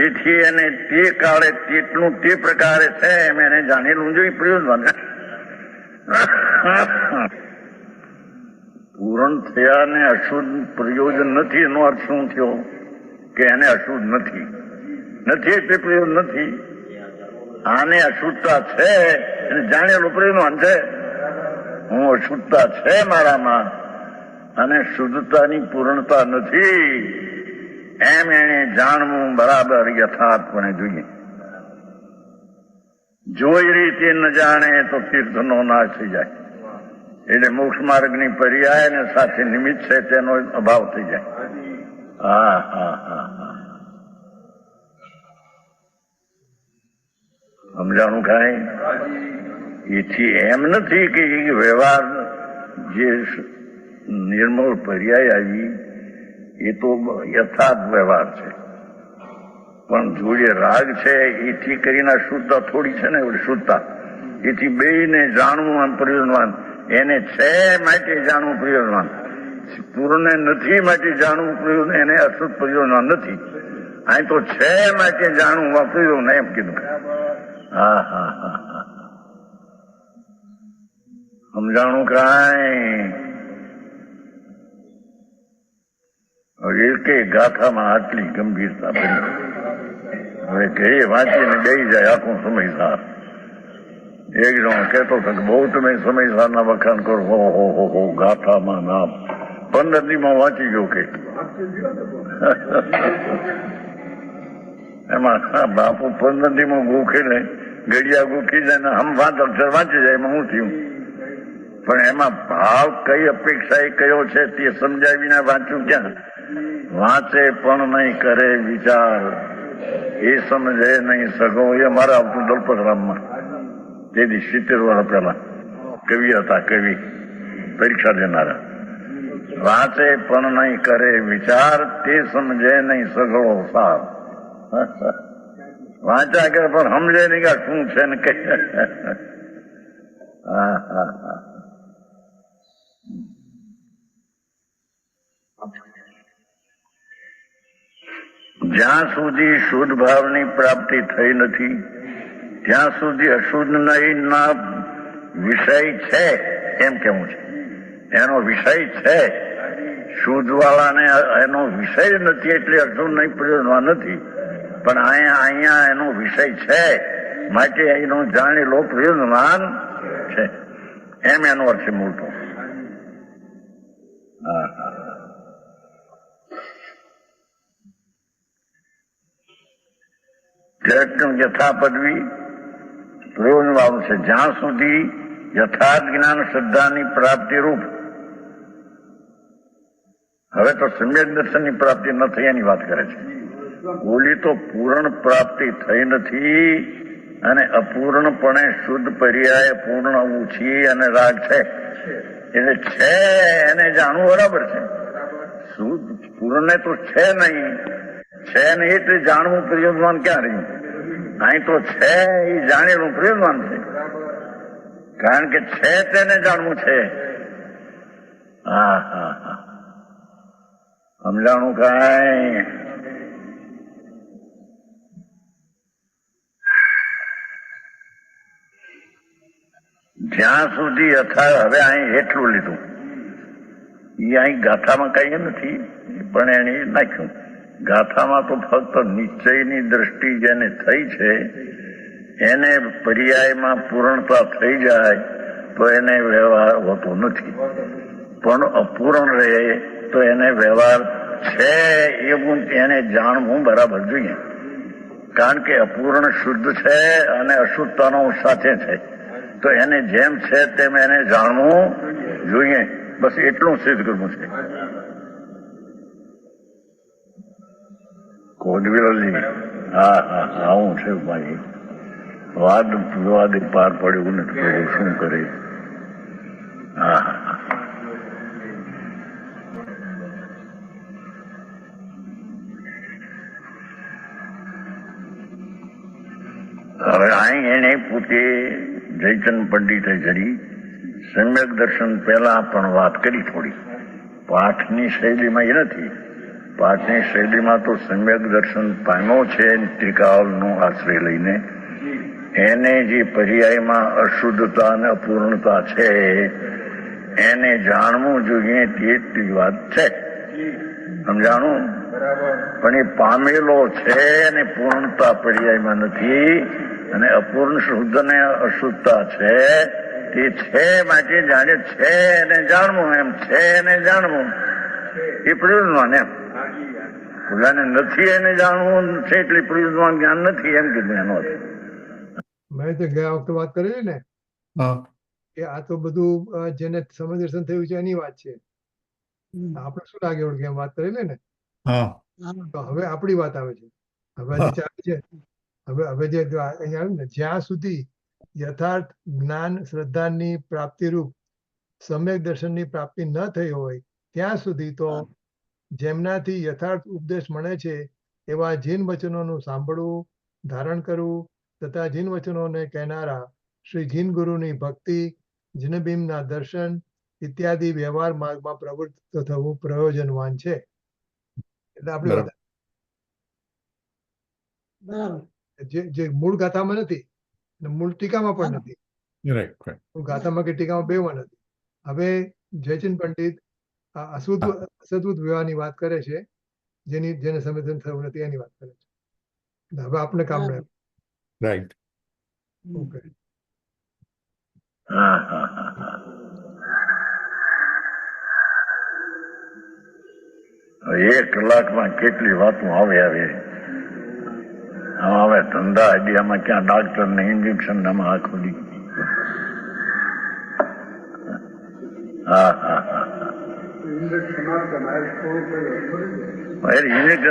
એથી એને તે કાળે તેટલું તે પ્રકારે છે એમ એને જાણેલું જોઈએ પ્રયોજન. પૂરણ થયા ને અશુદ્ધ પ્રયોજન નથી એનો અર્થ શું થયો? કે એને અશુદ્ધ નથી, નથી એટલે પ્રયોજન નથી. આને અશુદ્ધતા છે એને જાણેલું પ્રયોજન છે. હું અશુદ્ધતા છે મારામાં અને શુદ્ધતાની પૂર્ણતા નથી એમ એને જાણવું બરાબર યથાર્થપણે જોઈએ. જો એ રીતે ન જાણે તો તીર્થનો નાશ થઈ જાય. એટલે મોક્ષ માર્ગની પર્યાય અને સાથે નિમિત્ત છે તેનો અભાવ થઈ જાય. હા હા હા હા, સમજાણું કાંઈ? એથી એમ નથી કે વ્યવહાર જે નિર્મળ પર્યાય આવી એ તો યથાર્થ વ્યવહાર છે, પણ જો જે રાગ છે એથી કરીને શુદ્ધતા થોડી છે ને, શુદ્ધતા એથી બેયને જાણવું આમ પ્રયોજનવાન. એને છે માટે જાણવું પ્રયોજનવાન, પૂર્ણ નથી માટે જાણવું પ્રયોજન, એને અશુદ્ધ પ્રયોજનવાન નથી. અહીં તો છે માટે જાણવું પ્રયોજન એમ કીધું. હા હા હા હા, સમજાણું કાંઈ? એક ગાથામાં આટલી ગંભીરતા બની, હવે કઈ વાંચીને બેસી જાય આખું સમયસાર. એક જણ કહેતો હતો કે બહુ તમે સમયસારના વખાણ કરો, હો ગાથામાં નામ 15 દીમાં વાંચી ગયો કે એમાં બાપુ 15 દીમાં ગોખે ને ગડિયા ગોખી જાય ને હમ 5 અક્ષર વાંચી જાય એમાં શું થયું? પણ એમાં ભાવ કઈ અપેક્ષા કયો છે તે સમજાવીને વાંચ્યું ક્યાં? વાંચે પણ નહીં કરે વિચાર, એ સમજે નહીં સગો. એ મારા આવતું દલપતરામમાં તેથી 70 વર્ષ પહેલા કવિ હતા, કવિ પરીક્ષા દેનારા. વાંચે પણ નહીં કરે વિચાર, તે સમજે નહીં સગળો સાર. વાંચ્યા કરે પણ સમજે નહીં કે શું છે ને કઈ. હા હા હા, જ્યાં સુધી શુદ્ધ ભાવની પ્રાપ્તિ થઈ નથી ત્યાં સુધી અશુદ્ધ ના વિષય છે એમ કેવું છે. એનો વિષય છે, શુદ્ધ વાળાને એનો વિષય નથી એટલે અશુદ્ધ નહીં પ્રયોજનમાં નથી, પણ અહીંયા એનો વિષય છે માટે એનો જાણેલો પ્રયોજનવાન છે એમ એનો અર્થ છે મોટો. હા હા, યથા પદવી પ્રયોજન છે જ્યાં સુધી યથાર્થ જ્ઞાન શ્રદ્ધાની પ્રાપ્તિ રૂપ. હવે તો સમ્યક દર્શનની પ્રાપ્તિ ન થઈ એની વાત કરે છે. ઓલી તો પૂર્ણ પ્રાપ્તિ થઈ નથી અને અપૂર્ણપણે શુદ્ધ પર્યાય પૂર્ણ ઓછી અને રાગ છે એટલે છે એને જાણવું બરાબર છે. શુદ્ધ પૂર્ણ તો છે નહીં, છે નહીં એટલે જાણવું પ્રયોજનવાન ક્યાં રહ્યું? અહીં તો છે એ જાણેલું પ્રયોજનવાન છે, કારણ કે છે તેને જાણવું છે. હા હા હા, સમજાણું કાંઈ? જ્યાં સુધી હવે અહીં એટલું લીધું, એ અહીં ગાથામાં કઈ નથી પણ એને નાખ્યું. ગાથામાં તો ફક્ત નિશ્ચયની દ્રષ્ટિ જેને થઈ છે એને પર્યાયમાં પૂર્ણતા થઈ જાય તો એને વ્યવહાર હોતો નથી, પણ અપૂર્ણ રહે તો એને વ્યવહાર છે એવું એને જાણવું બરાબર જોઈએ, કારણ કે અપૂર્ણ શુદ્ધ છે અને અશુદ્ધતાનો સાથે છે, તો એને જેમ છે તેમ એને જાણવું જોઈએ. બસ એટલું સિદ્ધ કરવું છે. કોડવેલજી, હા હા આવું છે ભાઈ. વાદ વિવાદ પાર પડ્યું નથી પડ્યું, શું કરે? હા હા. હવે અહીં એને પોતે જયચંદ પંડિતે કરી સમ્યક દર્શન પહેલા પણ વાત કરી થોડી. પાઠની શૈલીમાં એ નથી. પાઠની શૈલીમાં તો સમ્યક દર્શન પામ્યો છે ત્રિકાળનો આશ્રય લઈને, એને જે પર્યાયમાં અશુદ્ધતા અને અપૂર્ણતા છે એને જાણવું જોઈએ, તેટલી વાત છે. સમજાણું? પણ એ પામેલો છે અને પૂર્ણતા પર્યાયમાં નથી, અને અપૂર્ણ શુદ્ધ ને અશુદ્ધતા છે તે છે માટે જાણે છે એને જાણવું, એમ છે એને જાણવું એ પ્રયોજનવાન. એમ પોતાને નથી એને જાણવું છે એટલે પ્રયોજનવાન જ્ઞાન નથી, એમ કીધું એનો અર્થ. મેં તો ગયા વખતે વાત કરેલી ને હા કે આ તો બધું જેને સમય દર્શન થયું છે એની વાત છે. આપણે શું લાગે કે એમ વાત કરેલી ને, હા તો હવે આપણી વાત આવે છે. હવે જે ચાલે છે, હવે જે અહીંયા આવ્યું ને, જ્યાં સુધી યથાર્થ જ્ઞાન શ્રદ્ધાની પ્રાપ્તિરૂપ સમ્યક દર્શનની પ્રાપ્તિ ન થઈ હોય ત્યાં સુધી તો જેમનાથી યથાર્થ ઉપદેશ મળે છે એવા જીન વચનોનું સાંભળવું, ધારણ કરવું તથા જીન વચનોને કહેનારા શ્રી જીન ગુરુની ભક્તિ, જીનબીમના દર્શન ઇત્યાદિ વ્યવહાર માર્ગમાં પ્રવૃત્ત થવું પ્રયોજનવાન છે. એટલે આપણી વાત બરાબર. જે મૂળ ગાથામાં નથી અને મૂળ ટીકામાં પણ નથી. Right right. મૂળ ગાથામાં કે ટીકામાં બેમાં નથી. હવે જયચંદ પંડિત આ અસદભૂત વિવાહની વાત કરે છે, જેને સંવેદન થયું નથી એની વાત કરે છે. હવે આપણે કામ લાગે. રાઈટ. ઓકે. હા હા હા હા. એક કલાકમાં કેટલી વાતો આવે. હવે ધંધા આઈડિયામાં ક્યાં ડાક્ટર ને ઇન્જેક્શન નામાં આખો દી. હા હા હા. ઇન્જેક્શન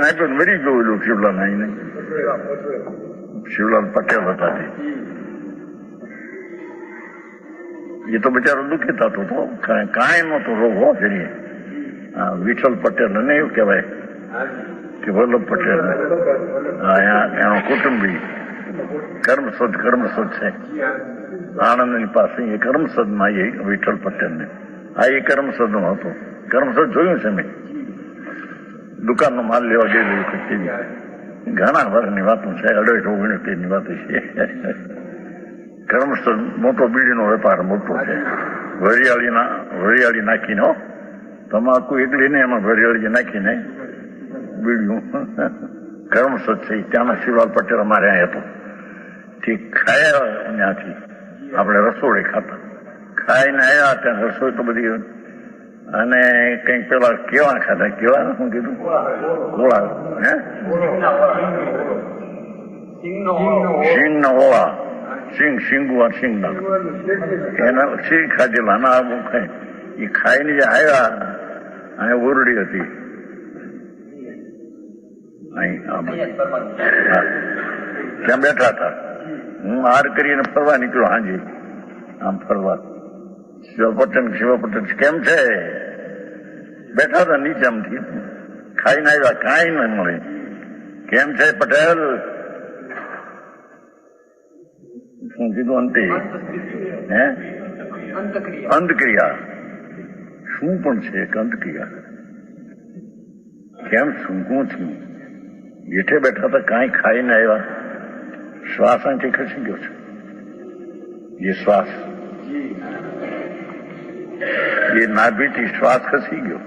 આપ્યું મરી ગયું શિવલાલ. આઈને શિવલાલ પટેલ હતા તે. એ તો બિચારો દુઃખી થતો હતો, કાંઈ નહોતો રોગ હો જરીએ. વિઠ્ઠલ પટેલ ને એવું કહેવાય કે વલ્લભ પટેલ, એનો કુટુંબી કર્મસદ છે આણંદની પાસે. એ કર્મસદમાં એ વિઠ્ઠલ પટેલ ને આ એ કર્મસદ નો હતો. કર્મસદ જોયું છે મેં, દુકાનનો માલ લેવા ગયેલી વખતે. ઘણા વર્ષની વાતો છે, 18-19 વાતો છે. કર્મસદ મોટો બીડીનો વેપાર મોટો છે. વરિયાળી નાખીને, તમાકુ એકલી ને એમાં વરિયાળી નાખીને બીડીયું કર્મસદ છે. ત્યાંના શિવલાલ પટેલ અમારે અહીં હતો. તે ખાયા ત્યાંથી આપણે રસોડે ખાતા, ખાઈને આવ્યા ત્યાં રસોઈ તો બધી, અને કંઈક પેલા કેવા ખાધા, કેવા શું કીધું, ગોળા, હે સિંગ ના ઓળા, સિંગુઆ સિંગના એના સિંગ ખાધેલા ના આવું ખાઈ. એ ખાઈને જે આવ્યા, અહીંયા ઓરડી હતી ત્યાં બેઠા હતા. હું હાર કરીને ફરવા નીકળ્યો હાજી, આમ ફરવા. શિવ પટેલ કેમ છે? બેઠા હતા નીચે આમથી, ખાઈને આવ્યા, કાંઈ ન મળે. કેમ છે પટેલ? શું કીધું? અંતે હે અંતક્રિયા. શું પણ છે એક અંતક્રિયા? કેમ સૂંઘું છું? જેઠે બેઠા હતા, કાંઈ ખાઈને આવ્યા. શ્વાસ અહીંથી ખસી ગયો છે. એ શ્વાસ, એ નાભીથી શ્વાસ ખસી ગયો.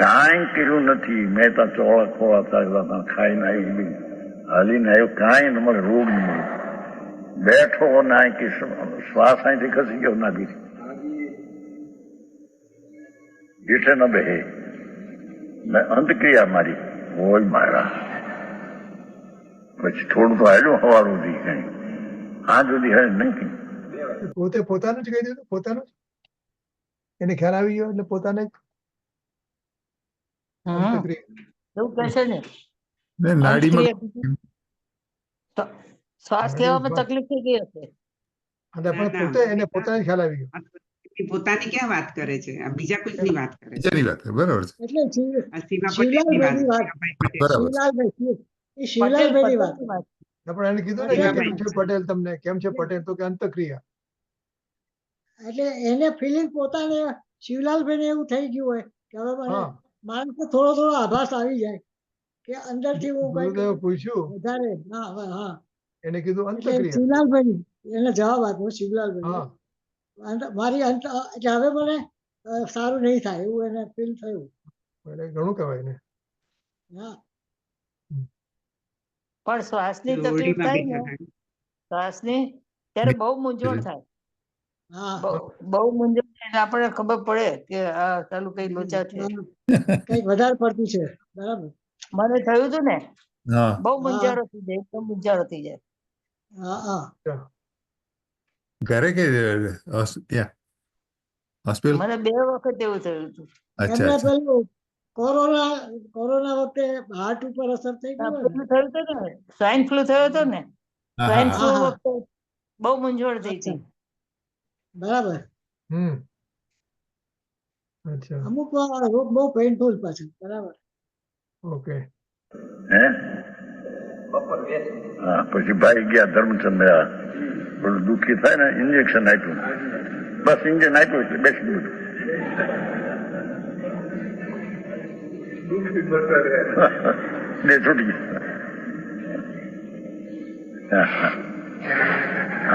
કાંઈ કર્યું નથી. મેં ત્યાં ચોળા ખોળા ચાલતા, ખાઈને આવ્યું, હાલીને આવ્યું, કાંઈ ન મળે, રોગ ન મળે. બેઠો ના કે શ્વાસ અહીંથી ખસી ગયો નાભીથી. જેઠે ન બેહે. અંતક્રિયા મારી હોય મારા. પછી થોડું તો હાલ્યું સવાર સુધી, કઈ આ સુધી હાલ નહીં. પોતે પોતાનું જ કહી દીધું, પોતાનું જ એને ખ્યાલ આવી ગયો એટલે પોતાને જ અંતક્રિયા. એવું કહે છે ને ને નાડીમાં અંતક્રિયા શ્વાસ લેવામાં તકલીફ થઈ ગઈ હશે. અને પણ પોતે એને પોતાને ખ્યાલ આવી ગયો. એ પોતાની ક્યાં વાત કરે છે? આ બીજા કોઈકની વાત કરે છે. બીજાની વાત છે, બરાબર છે. એટલે આ સીમા પટેલની વાત, શિવલાલભાઈની વાત. શિવાભાઈ પટેલ. બરાબર છે. શિવલાલભાઈ, એ શિવલાલભાઈની વાત. પટેલની વાત. પણ એને કીધું ને કે કેમ છે પટેલ, તમને કેમ છે પટેલ, તો કે અંતક્રિયા. એટલે એને ફિલિંગ પોતાને શિવલાલભાઈને એવું થઈ ગયું હોય કે હવે મને હા, માણસને થોડો થોડો આભાસ આવી જાય કે અંદરથી હું કઈક ગુરુદેવે પૂછ્યું, વધારે. હા હા હા. એને કીધું એટલે અંતક્રિયા. શિવલાલભાઈ એને જવાબ આપ્યો શિવલાલભાઈ. હા, મારી એટલે હવે મને સારું નહીં થાય એવું એને ફીલ થયું. એટલે ઘણું કહેવાય ને. હા. પણ શ્વાસની તો તકલીફ ઓરડીમાં થાય ને, બેઠા હતા. શ્વાસની, ત્યારે બહુ મૂંઝવણ થાય. હા. બહુ મૂંઝવણ થાય એટલે આપણને ખબર પડે કે આ ચાલુ કઈ લોચા છે. કઈક વધારે પડતું છે. બરાબર. મને થયું હતું ને, હા, બહુ મૂંઝારો થઈ જાય, એકદમ મૂંઝારો થઈ જાય. હા હા. ઘરે કે ત્યાં હોસ્પિટલ? મને 2 વખત એવું થયું હતું. અચ્છા એમને અચ્છા. પેલું કોરોના વખતે હાર્ટ ઉપર અસર થઈ ગઈ હોય ને. પેલું થયું હતું ને, સ્વાઇન ફ્લુ થયો હતો ને, હા સ્વાઇન હા ફ્લુ હા. વખતે બહુ મૂંઝવણ થઈ અચ્છા. હતી. બરાબર. અચ્છા, અમુક રોગ બહુ પેઇનફુલ પાછું. બરાબર. ઓકે. હે હા, પછી ભાઈ ગયા ધર્મચંદ્ર, પેલું દુઃખી થાય ને, ઇન્જેક્શન આપ્યું. બસ ઇન્જેક્શન આપ્યું એટલે બેસી ગયું. બે છૂટી ગઈ.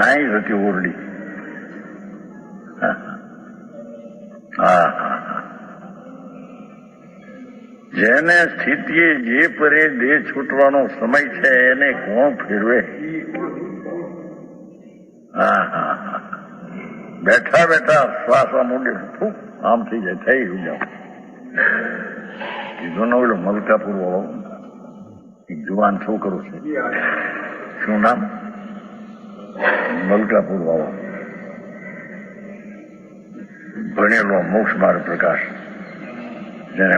અહીં હતી ઓરડી. હા હા હા. જેને સ્થિતિએ જે પરે દેહ છૂટવાનો સમય છે એને કોણ ફેરવે? હા હા હા. બેઠા બેઠા શ્વાસ આમ ઉડે, આમ થઈ જાય, થઈ ગયું. કીધું ને ઓલો મલકાપુર વાળો એક જુવાન છોકરો છે, શું નામ? મલકાપુર વાળો, ભણેલો મોક્ષ માર્ગ પ્રકાશ, જેને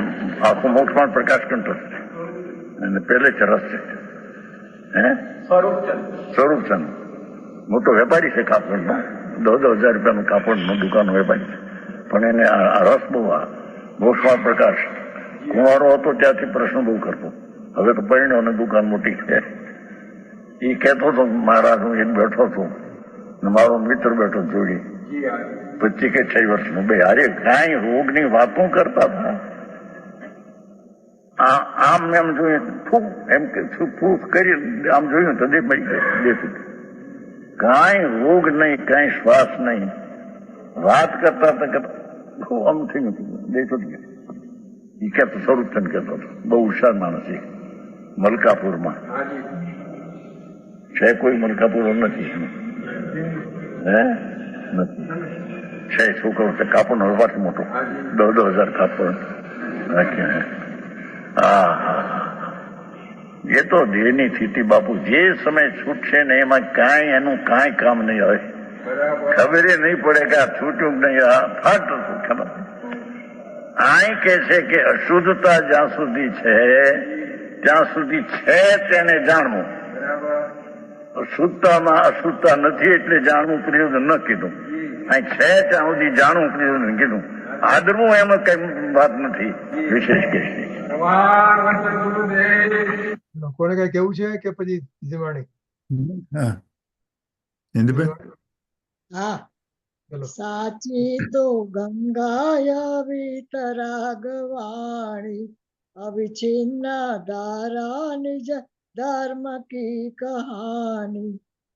આખો મોક્ષ માર્ગ પ્રકાશ કંઠો છે અને પહેલે ચરસ છે. હે સ્વરૂપચંદ મોટો વેપારી છે કાપડનો, 10,000 રૂપિયાનું કાપડનો દુકાનનો વેપારી છે. પણ એને આ રસ બહુ, આ મોક્ષ માર્ગ પ્રકાશ. કુંવારો હતો ત્યાંથી પ્રશ્ન બહુ કરતો, હવે તો પરિણ્યો અને દુકાન મોટી છે. એ કહેતો હતો મહારાજ, હું એક બેઠો છું ને મારો મિત્ર બેઠો જોડી, 25 કે 26 વર્ષનો, બે હારે કાંઈ રોગની વાતો કરતા હતા. આમ એમ જોયું, ફૂક એમ કે ફૂક કરી આમ જોયું તો દે મરી ગઈ, દેખું કાંઈ રોગ નહીં, કાંઈ શ્વાસ નહીં. વાત કરતા કરતા આમ થઈ નથી, દેખું એ કહેતો, સ્વરૂપચંદ કહેતો હતો, બહુ હુશાર માણસ છે. મલકાપુરમાં છે કોઈ? મલકાપુર નથી. હે નથી છે. છોકરો છે, કાપડ હળવાથી મોટો, 10,000 કાપડ રાખ્યા. હા હા. એ તો દેહની સ્થિતિ બાપુ, જે સમય છૂટશે ને એમાં કાંઈ એનું કાંઈ કામ નહીં હોય. ખબર નહીં પડે કે આ છૂટ્યું નહીં, આ ફાટ ખબર. આય કે છે કે અશુદ્ધતા જ્યાં સુધી છે ત્યાં સુધી છે તેને જાણવું. અશુદ્ધતામાં અશુદ્ધતા નથી એટલે જાણવું પ્રયોજન ન કીધું. અહીં છે ત્યાં સુધી જાણવું પ્રયોજન કીધું. આદરવું એમાં કઈ વાત નથી વિશેષ કે. લોકોને કઈ કેવું છે કે પછી જીવાણી? હા, ઇન્દુબેન? હા. ચલો. સાચી તો ગંગાયા વિતરાગવાણી, અવિછિન્ન ધારા નિજ धर्म की कहानी,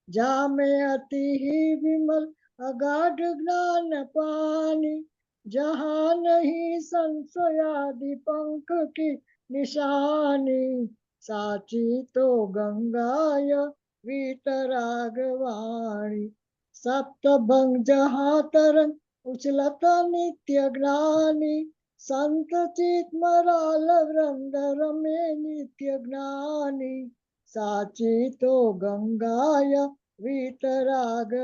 जामे अति ही विमल अगाध ज्ञान पानी, जहाँ नहीं संशयादि पंख की निशानी, साची तो गंगाय वीतरागवाणी, सप्त भंग जहाँ तरंग उछलता नित्य ज्ञानी, સંત ચિત મરાલ વૃંદ રમે નિત્ય જ્ઞાની સાચી તો ગંગાય વિતરાગવાણી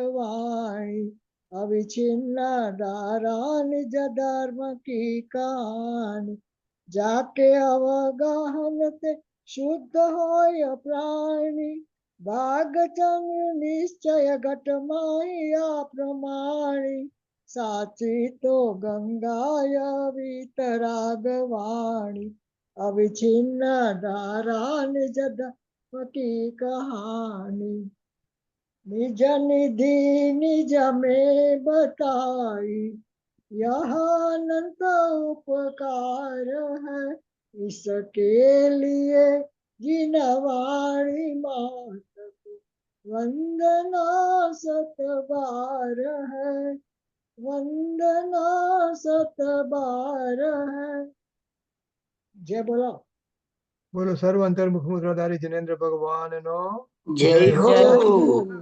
અવિછિન્ન ધારા નિજ ધર્મ કી કહાની જાકે અવગાહન તે શુદ્ધ હોય પ્રાણી ભાગચંદ નિશ્ચય ઘટમાયા પ્રમાણી સાચી તો ગંગાય વિતરાગવાણી અવિછિન્ન ધારા નિજ ધર્મ કી કહાની निज निधि निज में बताई यह अनंत उपकार है इसके लिए जिनवाणी मात वंदना सत बार है वंदना सत बार है जय बोलो બોલો સર્વ અંતર્મુખ મુદ્રાધારી જિનેન્દ્ર ભગવાનનો જય હો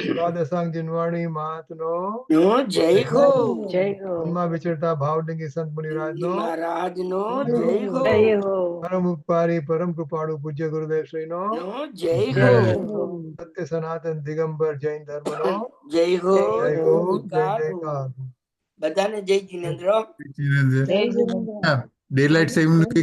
દ્વાદશાંગ જિનવાણી મહાત્મનો નો જય હો મનમાં વિચરતા ભાવલિંગી સંત મુનિરાજનો મહારાજ નો જય હો પરમ ઉપકારી પરમ કૃપાળુ પૂજ્ય ગુરુદેવ શ્રીનો નો જય હો સત્ય સનાતન દિગંબર જૈન ધર્મનો જય હો જય હો જય જયકાર બધાને જય જિનેન્દ્ર જીનેન્દ્ર જય જિનેન્દ્ર. Day light saving